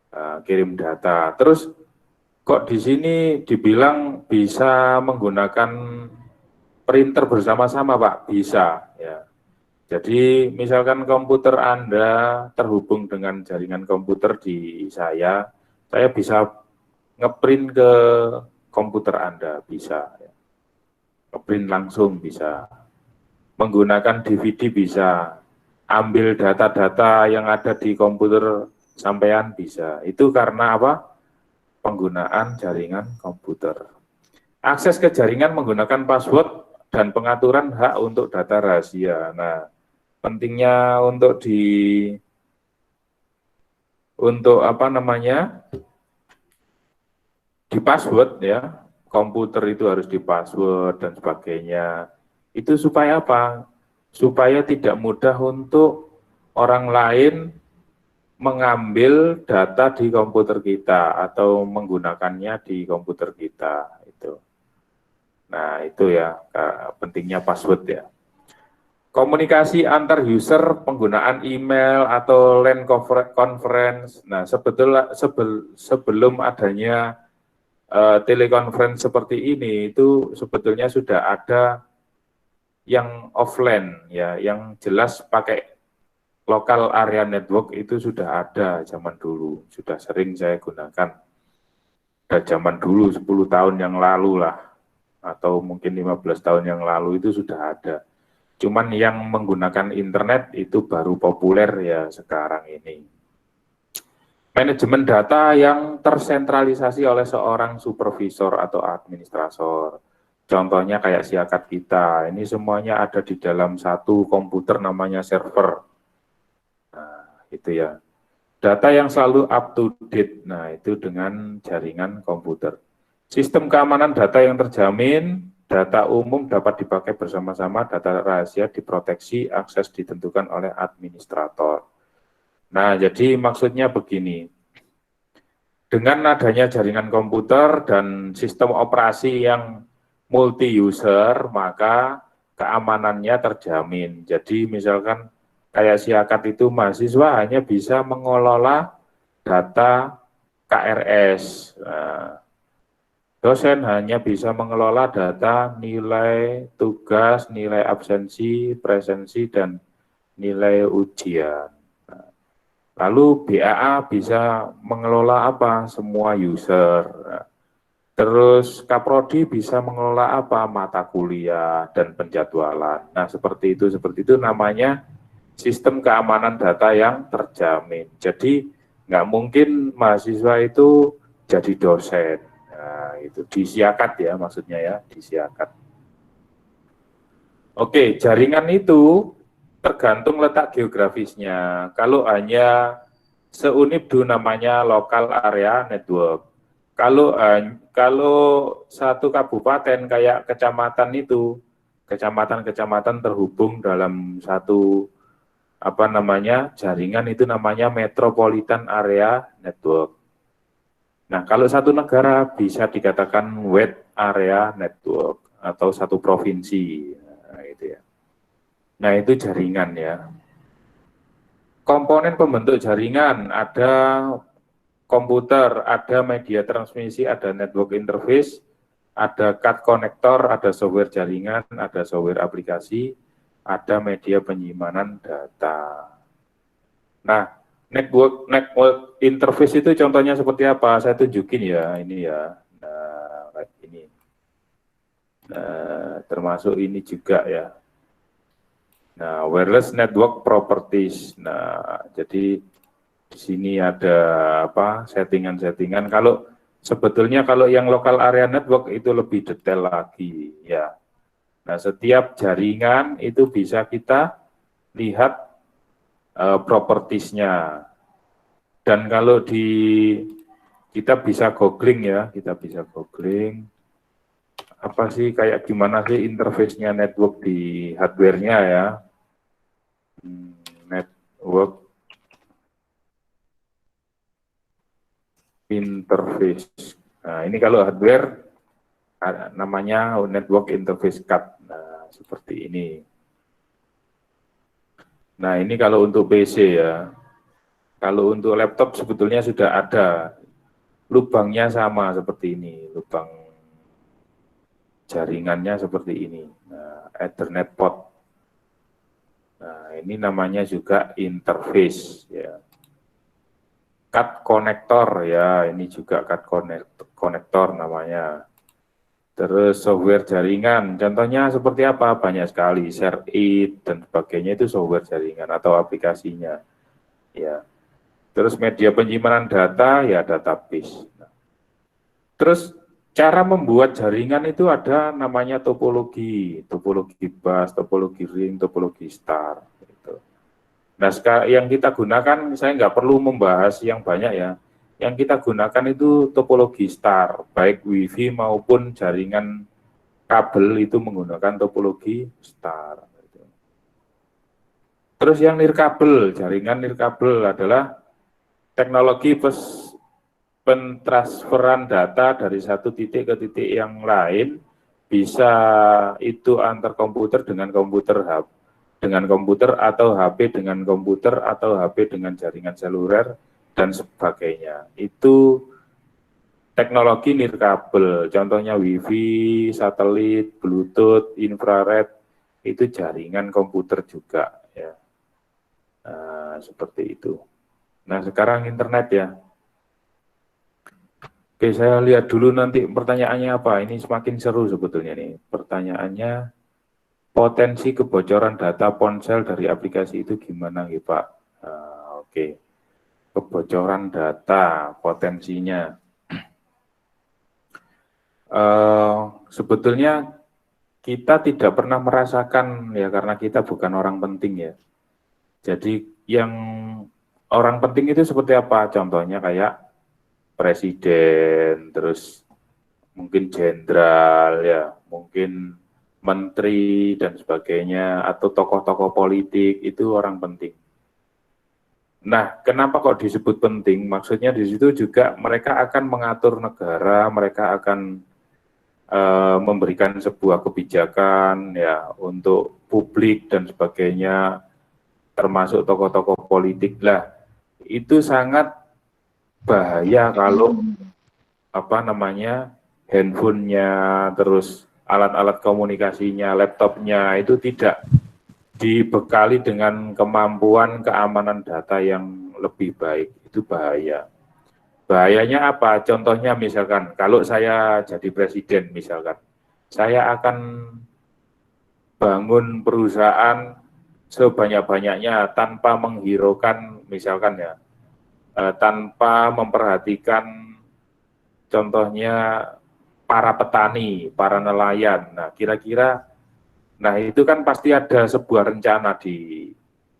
Nah, kirim data. Terus kok di sini dibilang bisa menggunakan printer bersama-sama, Pak? Bisa ya. Jadi misalkan komputer Anda terhubung dengan jaringan komputer di saya, Saya bisa ngeprint ke komputer Anda, bisa. Ngeprint langsung bisa. Menggunakan DVD bisa. Ambil data-data yang ada di komputer sampean bisa. Itu karena apa? Penggunaan jaringan komputer. Akses ke jaringan menggunakan password dan pengaturan hak untuk data rahasia. Nah, pentingnya untuk apa namanya? Di password ya. Komputer itu harus di password dan sebagainya. Itu supaya apa? Supaya tidak mudah untuk orang lain mengambil data di komputer kita atau menggunakannya di komputer kita itu. Nah, itu ya pentingnya password ya. Komunikasi antar user, penggunaan email atau LAN conference. Nah, sebelum adanya telekonferensi seperti ini itu sebetulnya sudah ada yang offline ya, yang jelas pakai local area network itu sudah ada zaman dulu, sudah sering saya gunakan. Dari zaman dulu 10 tahun yang lalu lah, atau mungkin 15 tahun yang lalu itu sudah ada. Cuman yang menggunakan internet itu baru populer ya sekarang ini. Manajemen data yang tersentralisasi oleh seorang supervisor atau administrator. Contohnya kayak siakat kita, ini semuanya ada di dalam satu komputer namanya server. Nah, itu ya. Data yang selalu up to date, nah itu dengan jaringan komputer. Sistem keamanan data yang terjamin, data umum dapat dipakai bersama-sama, data rahasia diproteksi, akses ditentukan oleh administrator. Nah, jadi maksudnya begini, dengan adanya jaringan komputer dan sistem operasi yang multi-user, maka keamanannya terjamin. Jadi misalkan kayak siakat itu mahasiswa hanya bisa mengelola data KRS. Nah, dosen hanya bisa mengelola data nilai tugas, nilai absensi, presensi, dan nilai ujian. Lalu BAA bisa mengelola apa? Semua user. Terus Kaprodi bisa mengelola apa? Mata kuliah dan penjadwalan. Nah, seperti itu namanya sistem keamanan data yang terjamin. Jadi nggak mungkin mahasiswa itu jadi dosen. Nah, itu disiakat ya maksudnya ya, disiakat. Oke, jaringan itu tergantung letak geografisnya. Kalau hanya seunibdu namanya local area network. Kalau satu kabupaten kayak kecamatan itu, kecamatan-kecamatan terhubung dalam satu apa namanya jaringan itu namanya metropolitan area network. Nah, kalau satu negara bisa dikatakan wide area network atau satu provinsi. Nah, itu ya. Nah, itu jaringan ya. Komponen pembentuk jaringan ada komputer, ada media transmisi, ada network interface, ada card connector, ada software jaringan, ada software aplikasi, ada media penyimpanan data. Nah, network interface itu contohnya seperti apa? Saya tunjukin ya, ini ya. Nah, kayak ini. Nah, termasuk ini juga ya. Nah, wireless network properties. Nah, jadi di sini ada apa settingan-settingan. Kalau sebetulnya kalau yang local area network itu lebih detail lagi ya. Nah, setiap jaringan itu bisa kita lihat propertiesnya. Dan kalau kita bisa googling ya, kita bisa googling apa sih kayak gimana sih interface-nya network di hardware-nya ya. Network interface. Nah, ini kalau hardware namanya network interface card. Nah, seperti ini. Nah, ini kalau untuk PC ya. Kalau untuk laptop sebetulnya sudah ada. Lubangnya sama seperti ini, lubang jaringannya seperti ini. Nah, Ethernet port. Nah, ini namanya juga interface ya. CAD konektor ya, ini juga CAD konektor namanya. Terus software jaringan, contohnya seperti apa? Banyak sekali, ShareIt dan sebagainya itu software jaringan atau aplikasinya. Ya. Terus media penyimpanan data, ya database. Terus cara membuat jaringan itu ada namanya topologi bus, topologi ring, topologi star. Gitu. Nah, yang kita gunakan, saya nggak perlu membahas yang banyak ya. Yang kita gunakan itu topologi star, baik WiFi maupun jaringan kabel itu menggunakan topologi star. Terus yang nirkabel, jaringan nirkabel adalah teknologi pentransferan data dari satu titik ke titik yang lain, bisa itu antar komputer dengan komputer atau HP dengan komputer atau HP dengan jaringan seluler dan sebagainya. Itu teknologi nirkabel, contohnya WiFi, satelit, Bluetooth, infrared, itu jaringan komputer juga ya. Seperti itu. Nah, sekarang internet ya. Oke, saya lihat dulu nanti pertanyaannya apa. Ini semakin seru sebetulnya nih. Pertanyaannya, potensi kebocoran data ponsel dari aplikasi itu gimana nih Pak? Oke, kebocoran data potensinya. Sebetulnya kita tidak pernah merasakan ya karena kita bukan orang penting ya. Jadi yang orang penting itu seperti apa? Contohnya kayak presiden, terus mungkin jenderal ya, mungkin menteri dan sebagainya, atau tokoh-tokoh politik itu orang penting. Nah, kenapa kok disebut penting? Maksudnya di situ juga mereka akan mengatur negara, mereka akan memberikan sebuah kebijakan ya untuk publik dan sebagainya, termasuk tokoh-tokoh politik lah. Itu sangat bahaya kalau handphonenya, terus alat-alat komunikasinya, laptopnya itu tidak dibekali dengan kemampuan keamanan data yang lebih baik. Itu bahaya. Bahayanya apa? Contohnya misalkan, kalau saya jadi presiden misalkan, saya akan bangun perusahaan sebanyak-banyaknya tanpa menghiraukan misalkan ya, tanpa memperhatikan contohnya para petani, para nelayan. Nah, kira-kira, nah itu kan pasti ada sebuah rencana di,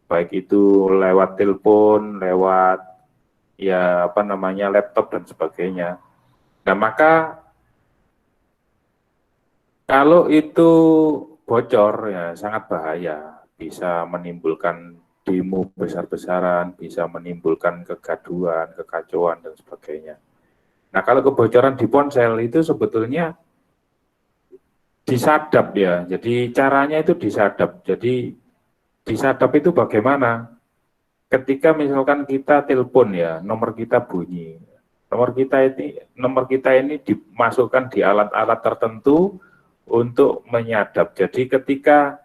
baik itu lewat telepon, lewat ya laptop dan sebagainya. Nah, maka kalau itu bocor ya sangat bahaya, bisa menimbulkan demo besar-besaran, bisa menimbulkan kegaduhan, kekacauan dan sebagainya. Nah, kalau kebocoran di ponsel itu sebetulnya disadap ya. Jadi caranya itu disadap. Jadi disadap itu bagaimana? Ketika misalkan kita telepon ya, nomor kita bunyi. Nomor kita ini dimasukkan di alat-alat tertentu untuk menyadap. Jadi ketika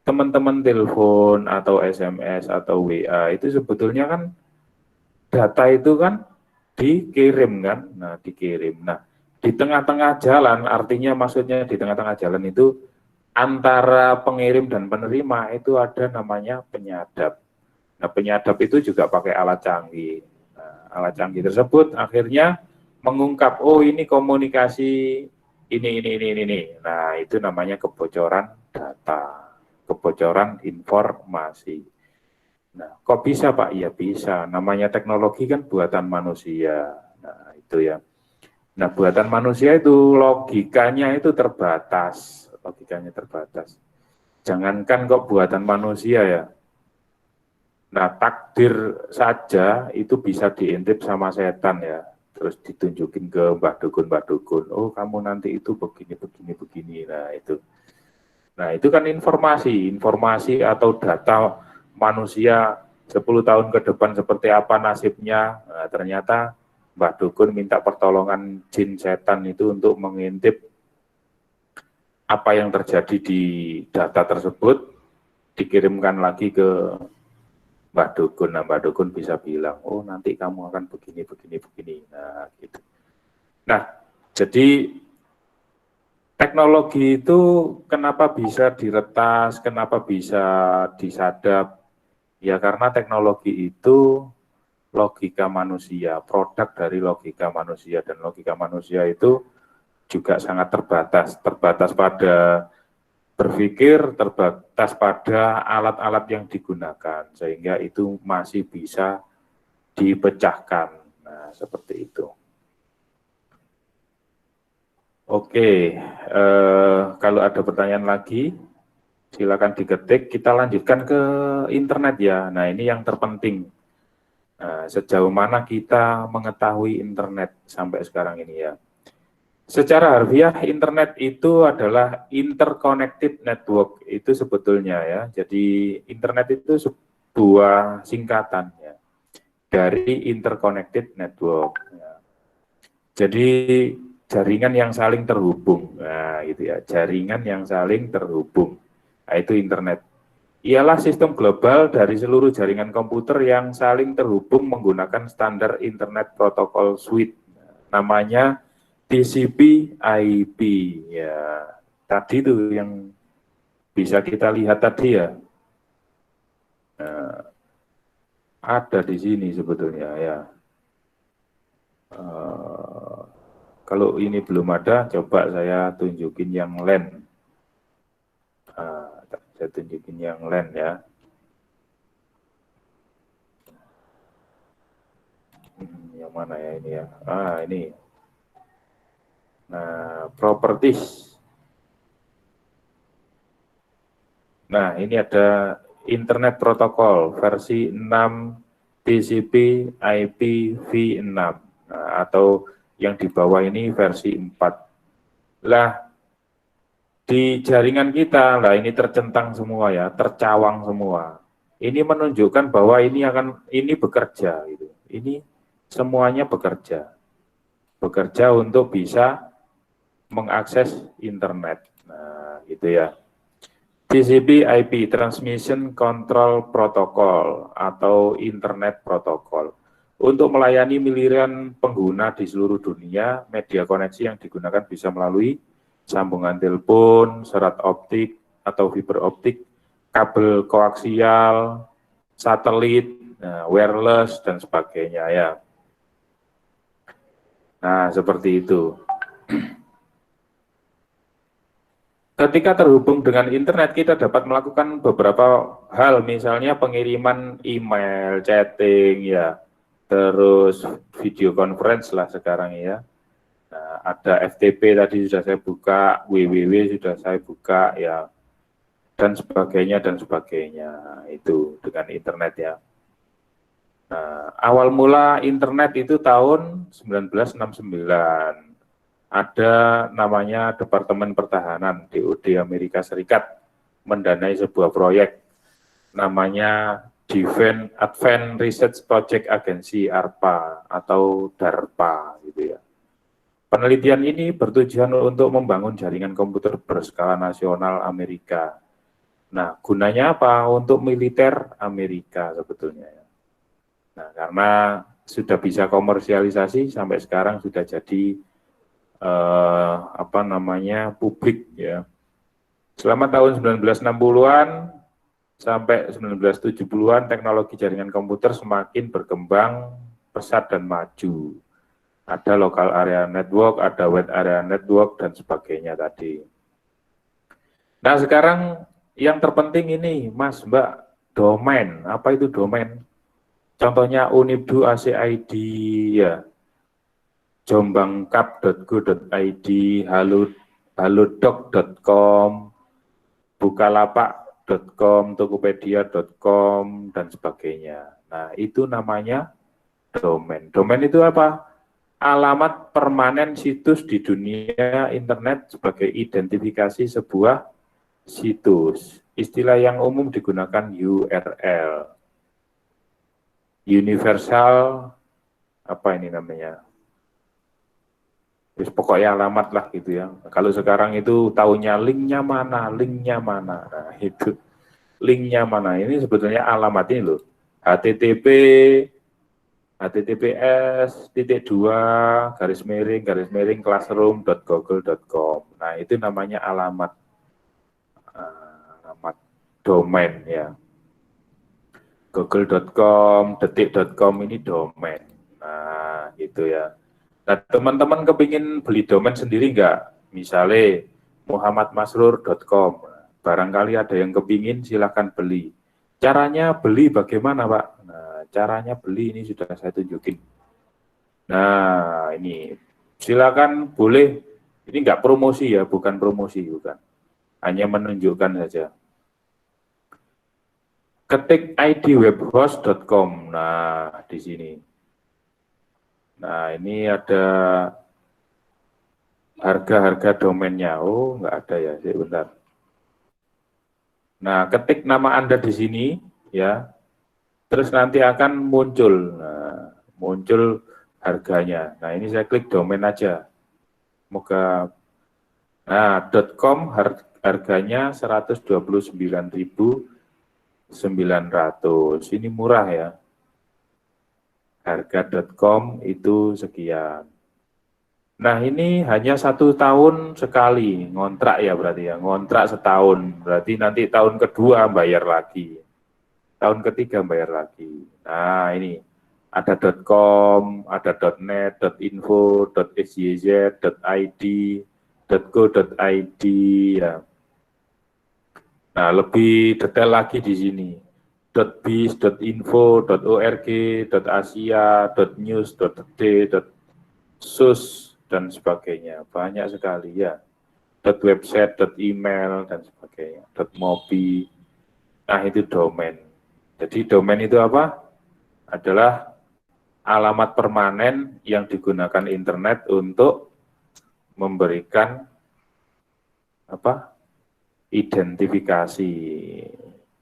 teman-teman telepon atau SMS atau WA itu sebetulnya kan data itu kan dikirim kan, nah dikirim. Nah, di tengah-tengah jalan, artinya maksudnya di tengah-tengah jalan itu antara pengirim dan penerima itu ada namanya penyadap. Nah, penyadap itu juga pakai alat canggih. Nah, alat canggih tersebut akhirnya mengungkap, oh ini komunikasi ini. Nah, itu namanya kebocoran data, kebocoran informasi. Nah, kok bisa Pak? Ya bisa, namanya teknologi kan buatan manusia. Nah, itu ya. Nah, buatan manusia itu logikanya itu terbatas. Logikanya terbatas. Jangankan kok buatan manusia ya. Nah, takdir saja itu bisa diintip sama setan ya. Terus ditunjukin ke Mbah Dukun. Oh, kamu nanti itu begini. Nah, itu kan informasi atau data manusia 10 tahun ke depan seperti apa nasibnya. Nah, ternyata Mbah Dukun minta pertolongan jin setan itu untuk mengintip apa yang terjadi di data tersebut, dikirimkan lagi ke Mbah Dukun. Nah, Mbah Dukun bisa bilang, oh nanti kamu akan begini, begini, begini. Nah, gitu. Nah, jadi teknologi itu kenapa bisa diretas, kenapa bisa disadap? Ya karena teknologi itu logika manusia, produk dari logika manusia, dan logika manusia itu juga sangat terbatas, terbatas pada berpikir, terbatas pada alat-alat yang digunakan, sehingga itu masih bisa dipecahkan. Nah, seperti itu. Oke, kalau ada pertanyaan lagi, silakan diketik. Kita lanjutkan ke internet ya. Nah, ini yang terpenting. Nah, sejauh mana kita mengetahui internet sampai sekarang ini ya. Secara harfiah, internet itu adalah interconnected network, itu sebetulnya ya. Jadi internet itu sebuah singkatan ya, dari interconnected network. Ya. Jadi jaringan yang saling terhubung, nah gitu ya, jaringan yang saling terhubung. Nah, itu internet. Ialah sistem global dari seluruh jaringan komputer yang saling terhubung menggunakan standar Internet Protocol Suite. Namanya TCP/IP. Ya, tadi itu yang bisa kita lihat tadi ya. Nah, ada di sini sebetulnya ya. Kalau ini belum ada, coba saya tunjukin yang LAN. Saya tunjukin yang LAN ya. Yang mana ya ini ya? Ini. Nah, properties. Nah, ini ada Internet Protocol versi 6 TCP IP v6. Nah, atau yang di bawah ini versi 4. Lah, di jaringan kita, lah ini tercentang semua ya, tercawang semua. Ini menunjukkan bahwa ini bekerja gitu. Ini semuanya bekerja. Bekerja untuk bisa mengakses internet. Nah, gitu ya. TCP IP Transmission Control Protocol atau Internet Protocol. Untuk melayani miliaran pengguna di seluruh dunia, media koneksi yang digunakan bisa melalui sambungan telepon, serat optik atau fiber optik, kabel koaksial, satelit, wireless dan sebagainya ya. Nah, seperti itu. Ketika terhubung dengan internet, kita dapat melakukan beberapa hal, misalnya pengiriman email, chatting, ya, terus video conference lah sekarang ya. Nah, ada FTP tadi sudah saya buka, WWW sudah saya buka, ya, dan sebagainya, itu dengan internet ya. Nah, awal mula internet itu tahun 1969. Ada namanya Departemen Pertahanan DoD Amerika Serikat mendanai sebuah proyek namanya Defense Advanced Research Project Agency ARPA atau DARPA gitu ya. Penelitian ini bertujuan untuk membangun jaringan komputer berskala nasional Amerika. Nah, gunanya apa? Untuk militer Amerika sebetulnya ya. Nah, karena sudah bisa komersialisasi sampai sekarang sudah jadi publik ya. Selama tahun 1960-an sampai 1970-an teknologi jaringan komputer semakin berkembang pesat dan maju. Ada local area network, ada wide area network dan sebagainya tadi. Nah, sekarang yang terpenting ini, Mas, Mbak, domain. Apa itu domain? Contohnya Unibdu ACID ya. jombangkap.go.id, halodoc.com, bukalapak.com, tokopedia.com, dan sebagainya. Nah, itu namanya domain. Domain itu apa? Alamat permanen situs di dunia internet sebagai identifikasi sebuah situs. Istilah yang umum digunakan URL. Universal, apa ini namanya? Pokoknya alamat lah gitu ya. Kalau sekarang itu tahunya linknya mana. Nah, itu linknya mana. Ini sebetulnya alamat ini loh. https://classroom.google.com. Nah, itu namanya alamat domain ya. Google.com, detik.com ini domain. Nah, gitu ya. Nah, teman-teman kepingin beli domain sendiri nggak? Misalnya muhammadmasrur.com. Barangkali ada yang kepingin, silahkan beli. Caranya beli bagaimana, Pak? Nah, caranya beli ini sudah saya tunjukin. Nah, ini silakan boleh. Ini nggak promosi ya, bukan promosi, bukan. Hanya menunjukkan saja. Ketik idwebhost.com. Nah, di sini. Nah, ini ada harga-harga domainnya. Oh, nggak ada ya, sebentar. Nah, ketik nama Anda di sini, ya. Terus nanti akan muncul, muncul harganya. Nah, ini saya klik domain aja. Moga, nah, .com harganya 129.900. Ini murah ya. Harga .com itu sekian. Nah, ini hanya 1 tahun sekali ngontrak ya berarti ya, ngontrak setahun. Berarti nanti tahun kedua bayar lagi, tahun ketiga bayar lagi. Nah, ini ada .com, ada .net, .info, .sjz, .id, .co.id ya. Nah, lebih detail lagi di sini. .biz, .info, .org, .asia, .news, .d, .sus, dan sebagainya. Banyak sekali ya. .website, .email, dan sebagainya. .mobi. Nah, itu domain. Jadi domain itu apa? Adalah alamat permanen yang digunakan internet untuk memberikan apa? Identifikasi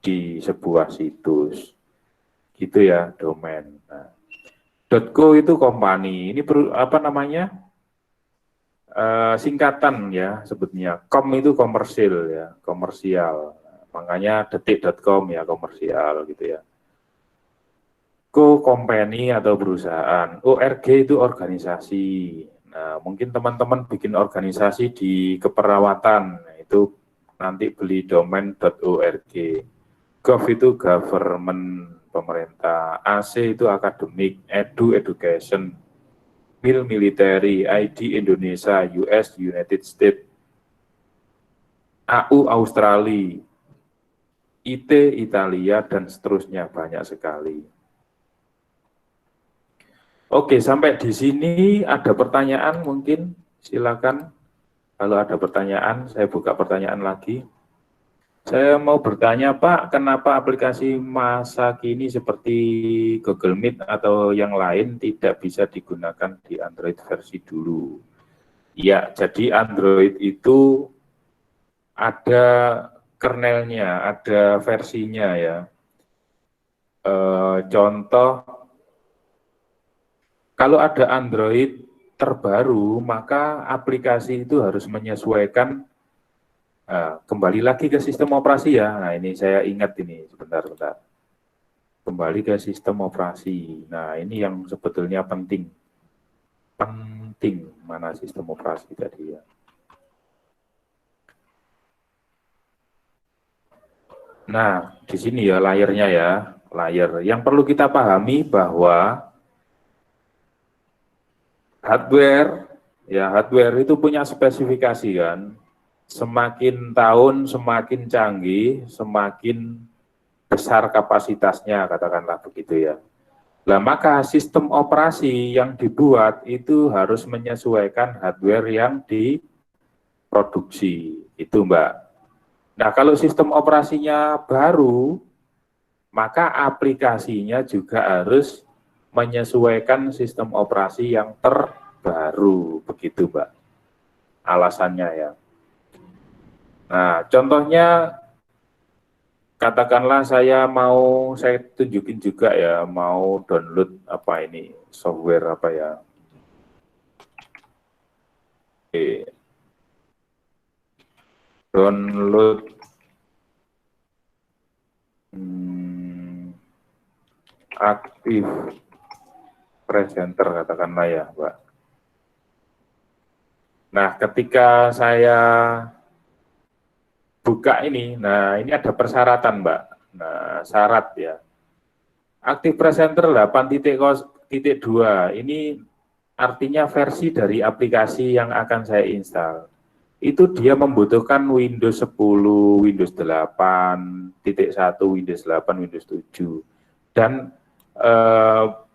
di sebuah situs. Gitu ya, domain. Nah, .co itu company. Ini apa namanya? Singkatan ya sebetulnya. Com itu komersil ya, komersial. Makanya detik.com ya komersial gitu ya. Co company atau perusahaan. ORG itu organisasi. Nah, mungkin teman-teman bikin organisasi di keperawatan. Nah, itu nanti beli domain.org. Gov itu government, pemerintah. AC itu akademik, edu education. Mil military, ID Indonesia, US, United States, AU Australia, IT Italia, dan seterusnya banyak sekali. Oke, sampai di sini ada pertanyaan mungkin, silakan. Kalau ada pertanyaan, saya buka pertanyaan lagi. Saya mau bertanya, Pak, kenapa aplikasi masa kini seperti Google Meet atau yang lain tidak bisa digunakan di Android versi dulu? Ya, jadi Android itu ada kernelnya, ada versinya ya. Contoh, kalau ada Android terbaru, maka aplikasi itu harus menyesuaikan, kembali lagi ke sistem operasi ya. Nah, ini saya ingat ini, sebentar. Kembali ke sistem operasi. Nah, ini yang sebetulnya penting. Penting, mana sistem operasi tadi ya. Nah, di sini ya layarnya ya, layar. Yang perlu kita pahami bahwa hardware itu punya spesifikasi kan. Semakin tahun semakin canggih, semakin besar kapasitasnya, katakanlah begitu ya. Nah, maka sistem operasi yang dibuat itu harus menyesuaikan hardware yang diproduksi. Itu, Mbak. Nah, kalau sistem operasinya baru, maka aplikasinya juga harus menyesuaikan sistem operasi yang terbaru. Begitu, Mbak. Alasannya ya. Nah, contohnya katakanlah saya tunjukin juga ya, mau download apa ini, software apa ya. Oke. Download aktif presenter katakanlah ya, Mbak. Nah, ketika saya buka ini, nah ini ada persyaratan, Mbak. Nah, syarat ya. Aktif presenter 8.0.2 ini artinya versi dari aplikasi yang akan saya install. Itu dia membutuhkan Windows 10, Windows 8.1, Windows 8, Windows 7. Dan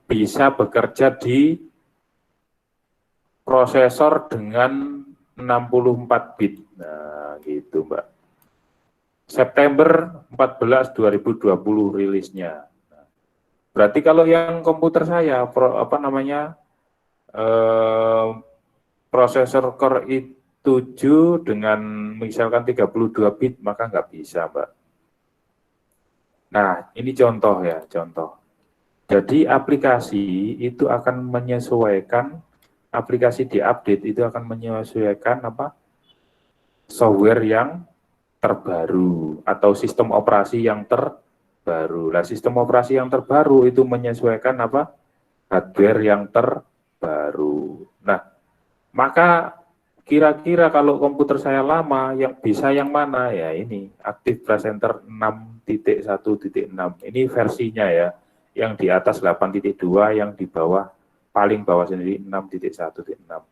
bisa bekerja di prosesor dengan 64 bit. Nah, gitu, Mbak. September 14, 2020 rilisnya. Berarti kalau yang komputer saya, prosesor Core i7 dengan misalkan 32 bit, maka nggak bisa, Mbak. Nah, ini contoh ya, contoh. Jadi aplikasi itu akan menyesuaikan, aplikasi diupdate itu akan menyesuaikan software yang terbaru atau sistem operasi yang terbaru. Nah, sistem operasi yang terbaru itu menyesuaikan hardware yang terbaru. Nah, maka kira-kira kalau komputer saya lama, yang bisa yang mana? Ya ini, Active Presenter 6.1.6. Ini versinya ya, yang di atas 8.2, yang di bawah, paling bawah sendiri 6.1.6.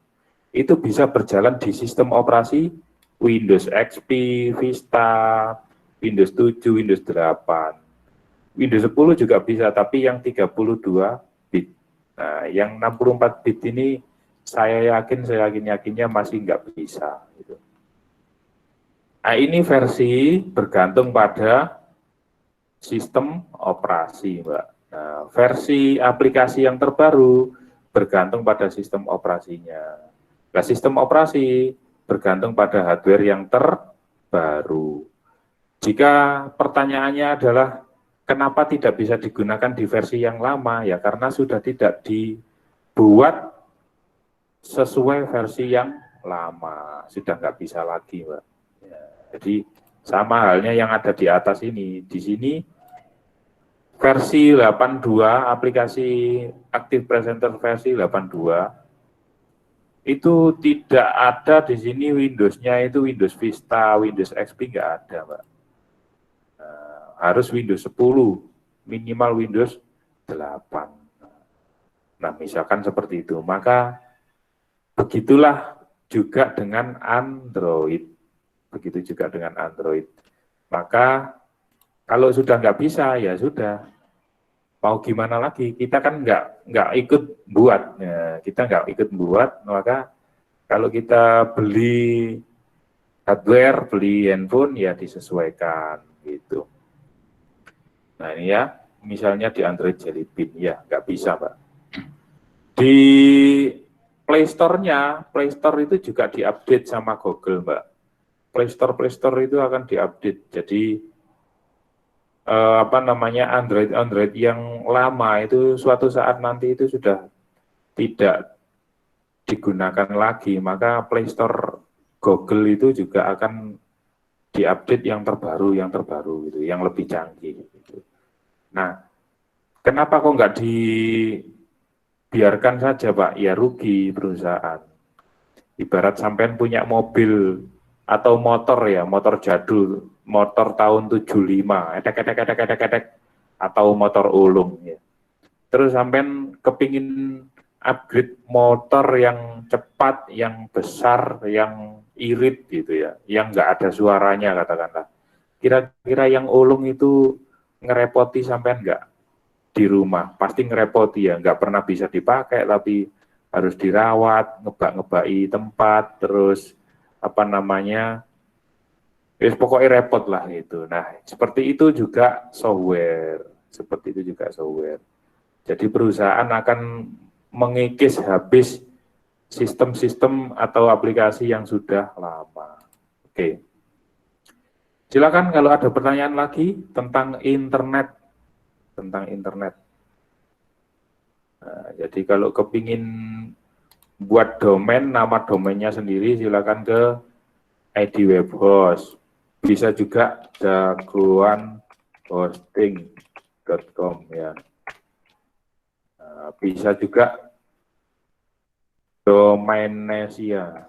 Itu bisa berjalan di sistem operasi Windows XP, Vista, Windows 7, Windows 8. Windows 10 juga bisa, tapi yang 32 bit. Nah, yang 64 bit ini saya yakinnya masih nggak bisa. Gitu. Nah, ini versi bergantung pada sistem operasi, Mbak. Nah, versi aplikasi yang terbaru bergantung pada sistem operasinya. Nah, sistem operasi bergantung pada hardware yang terbaru. Jika pertanyaannya adalah kenapa tidak bisa digunakan di versi yang lama, ya karena sudah tidak dibuat sesuai versi yang lama, sudah nggak bisa lagi, Mbak. Ya, jadi sama halnya yang ada di atas ini. Di sini versi 82, aplikasi Active Presenter versi 82, itu tidak ada di sini Windows-nya itu Windows Vista, Windows XP nggak ada, Mbak. Harus Windows 10, minimal Windows 8. Nah, misalkan seperti itu, maka begitulah juga dengan Android. Begitu juga dengan Android. Maka kalau sudah nggak bisa, ya sudah. Mau gimana lagi? Kita kan nggak ikut buat. Ya, kita nggak ikut buat, maka kalau kita beli hardware, beli handphone, ya disesuaikan gitu. Nah ini ya, misalnya di Android Jelly Bean, ya nggak bisa, Mbak. Di Play Store itu juga diupdate sama Google, Mbak. Play Store itu akan diupdate. Jadi Android yang lama itu suatu saat nanti itu sudah tidak digunakan lagi, maka Play Store Google itu juga akan diupdate yang terbaru gitu, yang lebih canggih gitu. Nah, kenapa kok nggak dibiarkan saja, Pak? Ya rugi perusahaan. Ibarat sampean punya mobil atau motor ya, motor jadul, motor tahun 75, edek, atau motor ulung ya. Terus sampean kepingin upgrade motor yang cepat, yang besar, yang irit gitu ya, yang nggak ada suaranya katakanlah. Kira-kira yang ulung itu ngerepoti sampean nggak di rumah? Pasti ngerepoti ya, nggak pernah bisa dipakai, tapi harus dirawat, ngebak-ngebaki tempat, terus pokoknya repot lah gitu. Nah, seperti itu juga software, Jadi perusahaan akan mengikis habis sistem-sistem atau aplikasi yang sudah lama. Oke. Silakan kalau ada pertanyaan lagi tentang internet. Nah, jadi kalau kepingin buat domain, nama domainnya sendiri, silakan ke ID Web Host. Bisa juga jagoanhosting.com ya. Bisa juga Domainesia,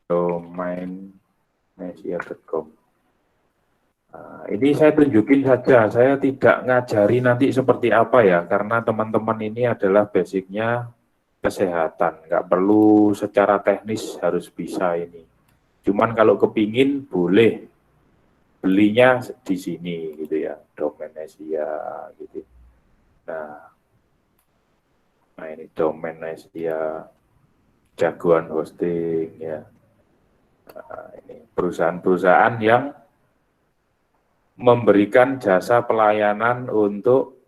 domainesia.com. Ini saya tunjukin saja, saya tidak ngajari nanti seperti apa ya, karena teman-teman ini adalah basicnya kesehatan, nggak perlu secara teknis harus bisa ini. Cuman kalau kepingin boleh belinya di sini gitu ya, Domainesia gitu. Nah ini Domainesia, jagoan hosting ya. Ini perusahaan-perusahaan yang memberikan jasa pelayanan untuk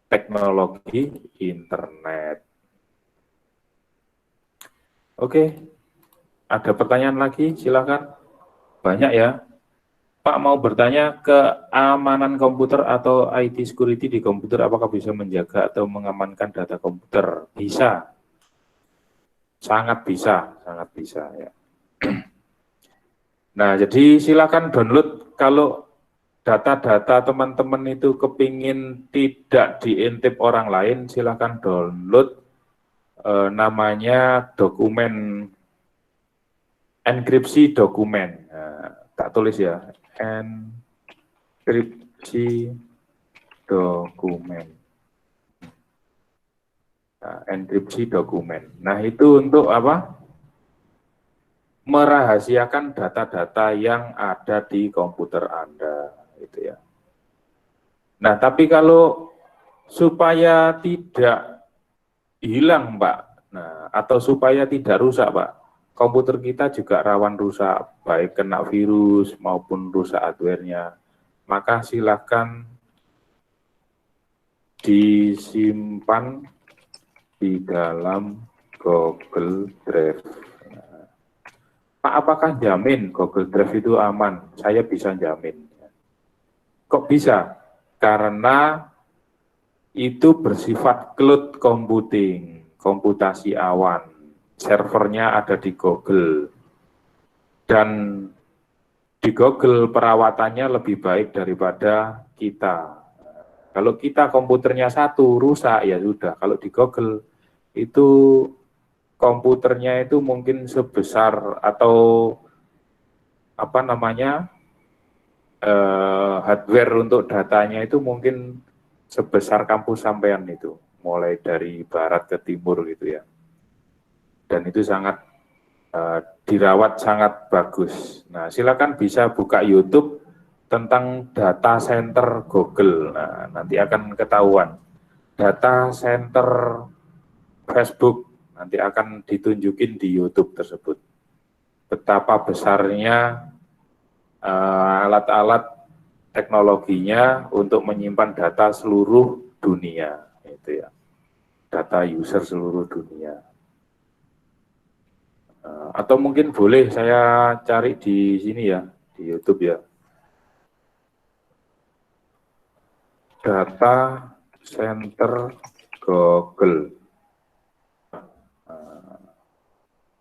teknologi internet. Oke, ada pertanyaan lagi? Silakan. Banyak ya. Pak mau bertanya, keamanan komputer atau IT security di komputer apakah bisa menjaga atau mengamankan data komputer? Bisa. Sangat bisa ya. Nah, jadi silakan download kalau data-data teman-teman itu kepingin tidak diintip orang lain, silakan download namanya dokumen enkripsi dokumen. Nah, tak tulis ya, enkripsi dokumen. Nah, enkripsi dokumen. Nah, itu untuk apa? Merahasiakan data-data yang ada di komputer Anda, gitu ya. Nah, tapi kalau supaya tidak hilang, Pak, nah, atau supaya tidak rusak, Pak, komputer kita juga rawan rusak, baik kena virus maupun rusak hardware-nya. Maka silakan disimpan di dalam Google Drive. Nah, Pak, apakah jamin Google Drive itu aman? Saya bisa jamin. Kok bisa? Karena itu bersifat cloud computing, komputasi awan. Servernya ada di Google. Dan di Google perawatannya lebih baik daripada kita. Kalau kita komputernya satu rusak, ya sudah. Kalau di Google itu komputernya itu mungkin sebesar atau apa namanya hardware untuk datanya itu mungkin sebesar kampus sampean itu, mulai dari barat ke timur gitu ya. Dan itu sangat dirawat sangat bagus. Nah, silakan bisa buka YouTube tentang data center Google. Nah, nanti akan ketahuan. Data center Facebook nanti akan ditunjukin di YouTube tersebut. Betapa besarnya alat-alat teknologinya untuk menyimpan data seluruh dunia, itu ya, data user seluruh dunia. Atau mungkin boleh saya cari di sini ya, di YouTube ya, data center Google.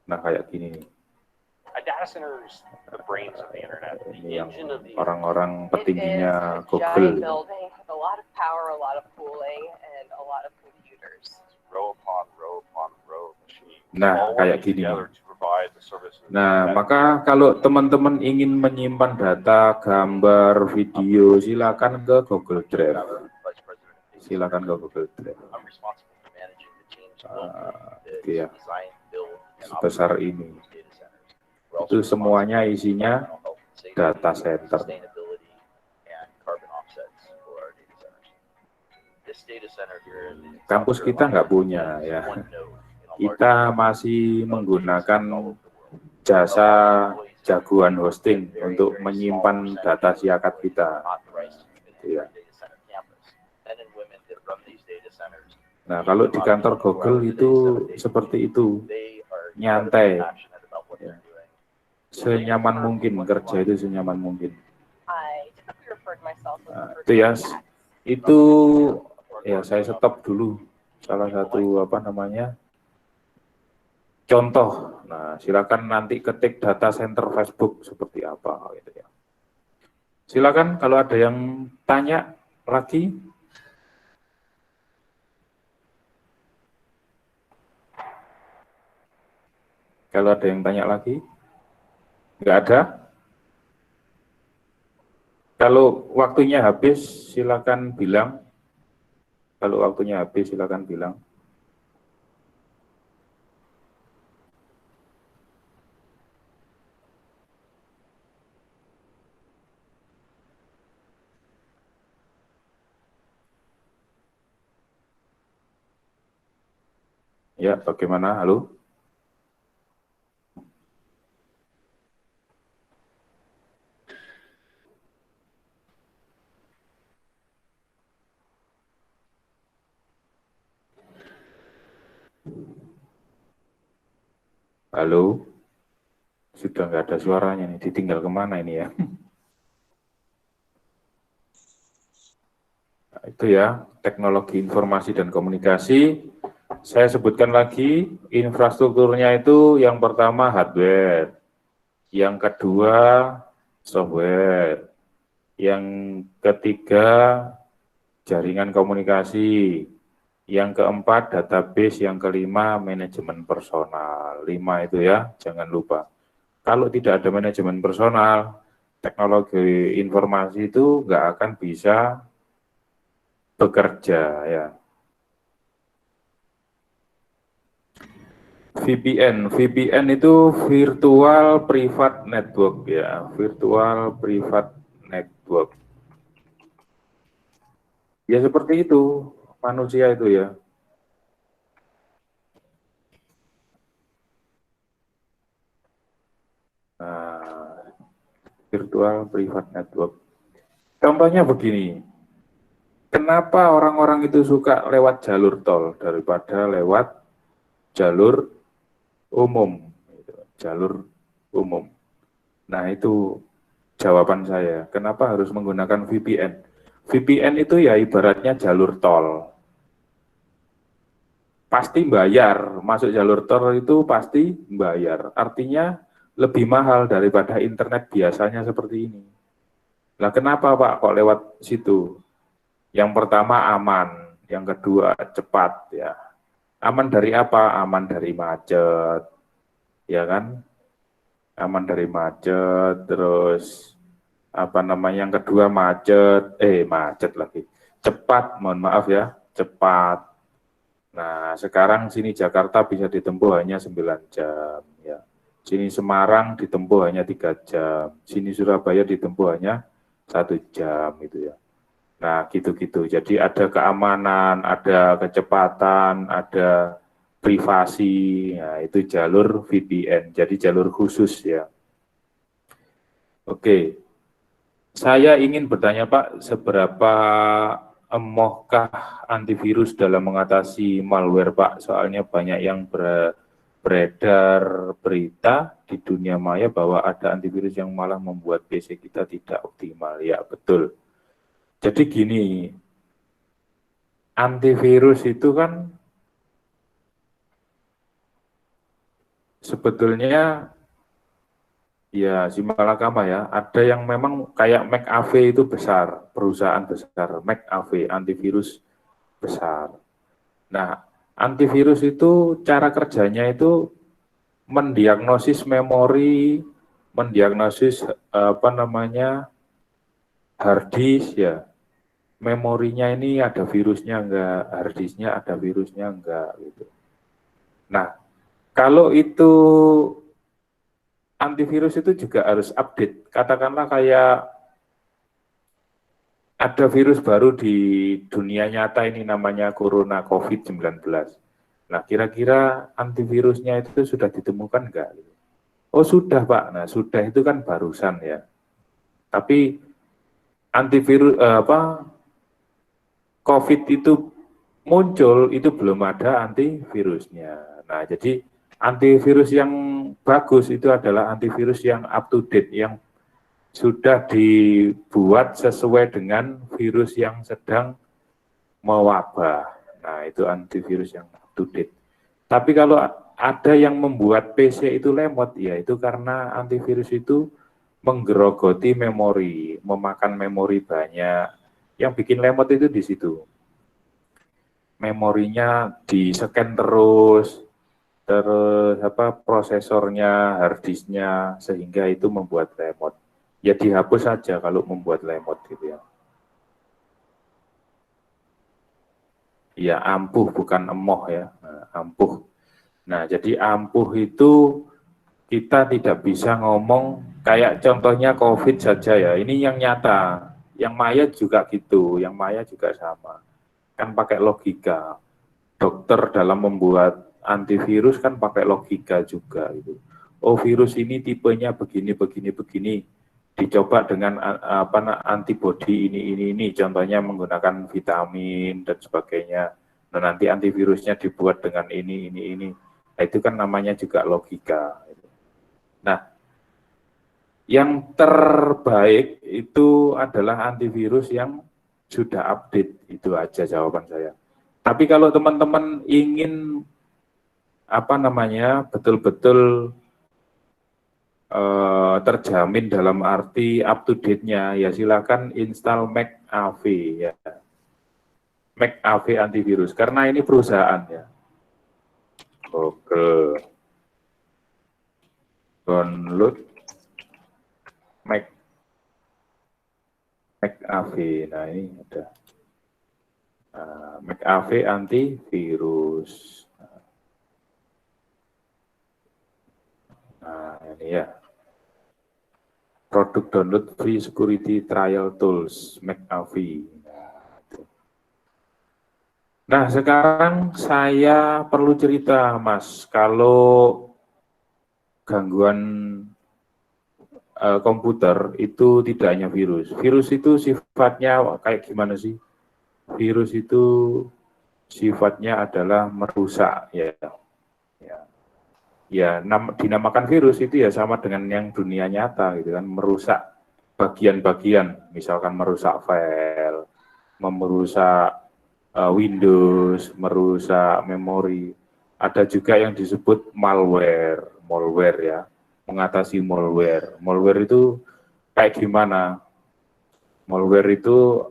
Nah kayak gini nih. Ini yang orang-orang petingginya Google. Nah, kayak gini. Nah, maka kalau teman-teman ingin menyimpan data, gambar, video, silakan ke Google Drive. Silakan ke Google Drive. Gitu ya. Sebesar ini. Itu semuanya isinya data center. Kampus kita nggak punya ya. Kita masih menggunakan jasa jagoan hosting untuk menyimpan data siakat kita. Ya. Nah, kalau di kantor Google itu seperti itu, nyantai. Ya. Senyaman mungkin, kerja itu senyaman mungkin. Nah, itu ya, itu ya saya stop dulu. Salah satu apa namanya contoh. Nah, silakan nanti ketik data center Facebook seperti apa gitu ya. Silakan kalau ada yang tanya lagi. Kalau ada yang tanya lagi? Nggak ada? Kalau waktunya habis, silakan bilang. Kalau waktunya habis, silakan bilang. Ya, bagaimana? Halo? Halo? Sudah nggak ada suaranya nih, ditinggal kemana ini ya? Nah, itu ya, teknologi informasi dan komunikasi. Saya sebutkan lagi, infrastrukturnya itu yang pertama hardware, yang kedua software, yang ketiga jaringan komunikasi, yang keempat database, yang kelima manajemen personal. 5 itu ya, jangan lupa. Kalau tidak ada manajemen personal, teknologi informasi itu nggak akan bisa bekerja ya. VPN itu virtual private network ya, virtual private network. Ya seperti itu manusia itu ya. Nah, virtual private network. Contohnya begini, kenapa orang-orang itu suka lewat jalur tol daripada lewat jalur umum, jalur umum. Nah itu jawaban saya, kenapa harus menggunakan VPN? VPN itu ya ibaratnya jalur tol. Pasti bayar, masuk jalur tol itu pasti bayar. Artinya lebih mahal daripada internet biasanya seperti ini. Nah kenapa Pak kok lewat situ? Yang pertama aman, yang kedua cepat ya. Aman dari apa? Aman dari macet, ya kan? Aman dari macet, terus apa namanya yang kedua macet lagi. Cepat, mohon maaf ya, cepat. Nah, sekarang sini Jakarta bisa ditempuh hanya 9 jam ya. Sini Semarang ditempuh hanya 3 jam, sini Surabaya ditempuh hanya 1 jam itu ya. Nah, gitu-gitu. Jadi ada keamanan, ada kecepatan, ada privasi. Nah, itu jalur VPN. Jadi jalur khusus ya. Oke. Saya ingin bertanya Pak, seberapa emohkah antivirus dalam mengatasi malware Pak? Soalnya banyak yang beredar berita di dunia maya bahwa ada antivirus yang malah membuat PC kita tidak optimal. Ya, betul. Jadi gini, antivirus itu kan sebetulnya ya simalakama ya, ada yang memang kayak McAfee itu besar, perusahaan besar, McAfee antivirus besar. Nah, antivirus itu cara kerjanya itu mendiagnosis memori, mendiagnosis apa namanya hard disk ya. Memorinya ini ada virusnya enggak, hard disknya ada virusnya enggak gitu. Nah, kalau itu antivirus itu juga harus update. Katakanlah kayak ada virus baru di dunia nyata ini namanya Corona COVID-19. Nah, kira-kira antivirusnya itu sudah ditemukan enggak? Oh, sudah, Pak. Nah, sudah itu kan barusan ya. Tapi antivirus COVID itu muncul itu belum ada antivirusnya. Nah, jadi antivirus yang bagus itu adalah antivirus yang up to date, yang sudah dibuat sesuai dengan virus yang sedang mewabah. Nah, itu antivirus yang up to date. Tapi kalau ada yang membuat PC itu lemot, ya itu karena antivirus itu menggerogoti memori, memakan memori banyak. Yang bikin lemot itu di situ. Memorinya di-scan terus, terus prosesornya, harddisknya, sehingga itu membuat lemot. Ya dihapus saja kalau membuat lemot gitu ya. Ya ampuh bukan emoh ya, ampuh. Nah jadi ampuh itu kita tidak bisa ngomong kayak contohnya COVID saja ya. Ini yang nyata, yang maya juga gitu, yang maya juga sama. Kan pakai logika. Dokter dalam membuat antivirus kan pakai logika juga gitu. Oh virus ini tipenya begini begini begini, dicoba dengan antibodi ini. Contohnya menggunakan vitamin dan sebagainya. Nah, nanti antivirusnya dibuat dengan ini. Nah, itu kan namanya juga logika. Nah, yang terbaik itu adalah antivirus yang sudah update. Itu aja jawaban saya. Tapi kalau teman-teman ingin betul-betul terjamin dalam arti up to date-nya, ya silakan install McAfee ya. McAfee antivirus karena ini perusahaan ya. Oke. Download McAfee. Nah, ini ada McAfee antivirus. Nah, ini ya. Produk download free security trial tools McAfee. Nah, sekarang saya perlu cerita, Mas. Kalau gangguan komputer itu tidak hanya virus. Virus itu sifatnya kayak gimana sih? Virus itu sifatnya adalah merusak, ya. Dinamakan virus itu ya sama dengan yang dunia nyata, gitu kan, merusak bagian-bagian, misalkan merusak file, merusak Windows, merusak memori. Ada juga yang disebut malware ya, mengatasi malware. Malware itu kayak gimana? Malware itu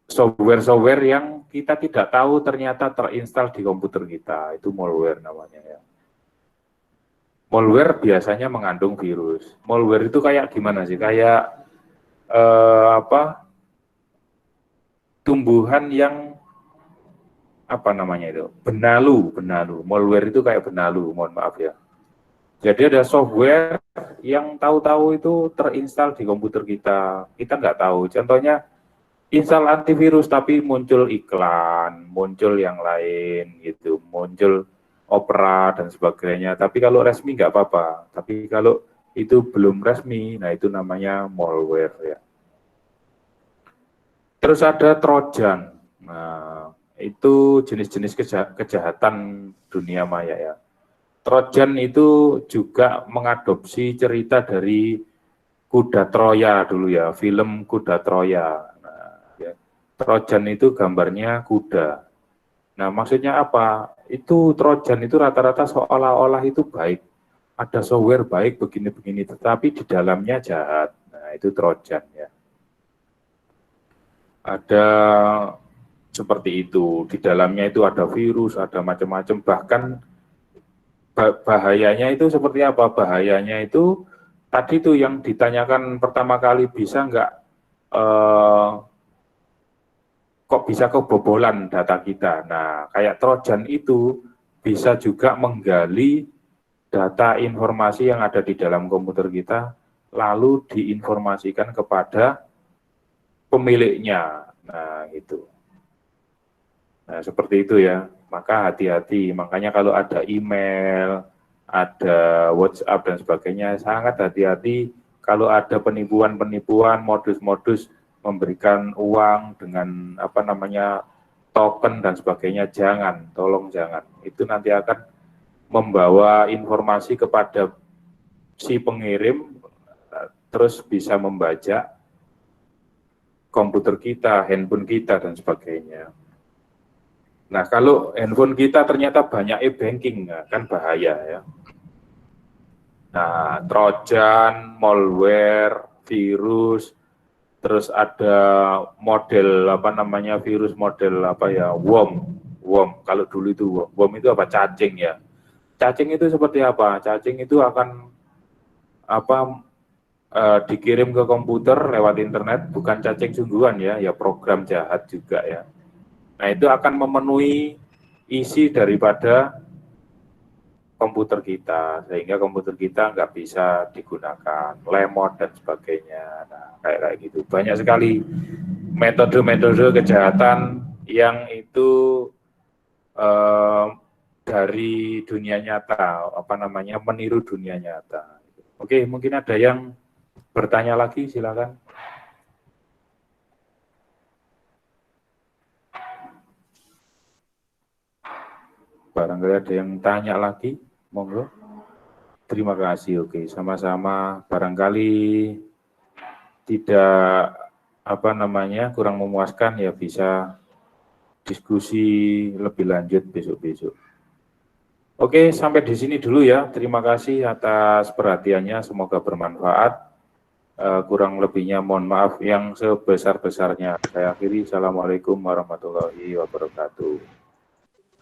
software-software yang kita tidak tahu ternyata terinstal di komputer kita. Itu malware namanya ya. Malware biasanya mengandung virus. Malware itu kayak gimana sih? Kayak tumbuhan yang benalu. Malware itu kayak benalu, mohon maaf ya. Jadi ada software yang tahu-tahu itu terinstal di komputer kita nggak tahu. Contohnya install antivirus tapi muncul iklan, muncul yang lain gitu, muncul Opera dan sebagainya. Tapi kalau resmi nggak apa-apa. Tapi kalau itu belum resmi, nah itu namanya malware ya. Terus ada Trojan. Nah, itu jenis-jenis kejahatan dunia maya ya. Trojan itu juga mengadopsi cerita dari Kuda Troya dulu ya, film Kuda Troya. Nah, ya. Trojan itu gambarnya kuda. Nah, maksudnya apa? Itu Trojan itu rata-rata seolah-olah itu baik. Ada software baik begini-begini, tetapi di dalamnya jahat. Nah, itu Trojan ya. Ada seperti itu, di dalamnya itu ada virus, ada macam-macam, bahkan bahayanya itu seperti apa? Bahayanya itu tadi tuh yang ditanyakan pertama kali, bisa nggak kok bisa kebobolan data kita. Nah, kayak Trojan itu bisa juga menggali data informasi yang ada di dalam komputer kita, lalu diinformasikan kepada pemiliknya. Nah, itu. Nah, seperti itu ya. Maka hati-hati. Makanya kalau ada email, ada WhatsApp dan sebagainya, sangat hati-hati kalau ada penipuan-penipuan, modus-modus memberikan uang dengan token dan sebagainya. Jangan, tolong jangan. Itu nanti akan membawa informasi kepada si pengirim, terus bisa membajak komputer kita, handphone kita dan sebagainya. Nah, kalau handphone kita ternyata banyak e-banking, kan bahaya ya. Nah, Trojan, malware, virus, terus ada model virus model worm. Kalau dulu itu worm itu cacing ya. Cacing itu seperti apa? Cacing itu akan dikirim ke komputer lewat internet, bukan cacing sungguhan ya program jahat juga ya. Nah itu akan memenuhi isi daripada komputer kita, sehingga komputer kita nggak bisa digunakan, lemot dan sebagainya. Nah, kayak gitu. Banyak sekali metode-metode kejahatan yang itu dari dunia nyata, meniru dunia nyata. Oke, mungkin ada yang bertanya lagi, silakan. Barangkali ada yang tanya lagi, monggo. Terima kasih, oke, sama-sama. Barangkali tidak kurang memuaskan ya bisa diskusi lebih lanjut besok-besok. Oke, sampai di sini dulu ya. Terima kasih atas perhatiannya, semoga bermanfaat. Kurang lebihnya mohon maaf yang sebesar-besarnya. Saya akhiri, Assalamualaikum warahmatullahi wabarakatuh.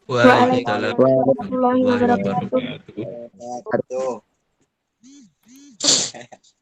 Waalaikumsalam Waalaikumsalam warahmatullahi warahmatullahi wabarakatuh. wabarakatuh.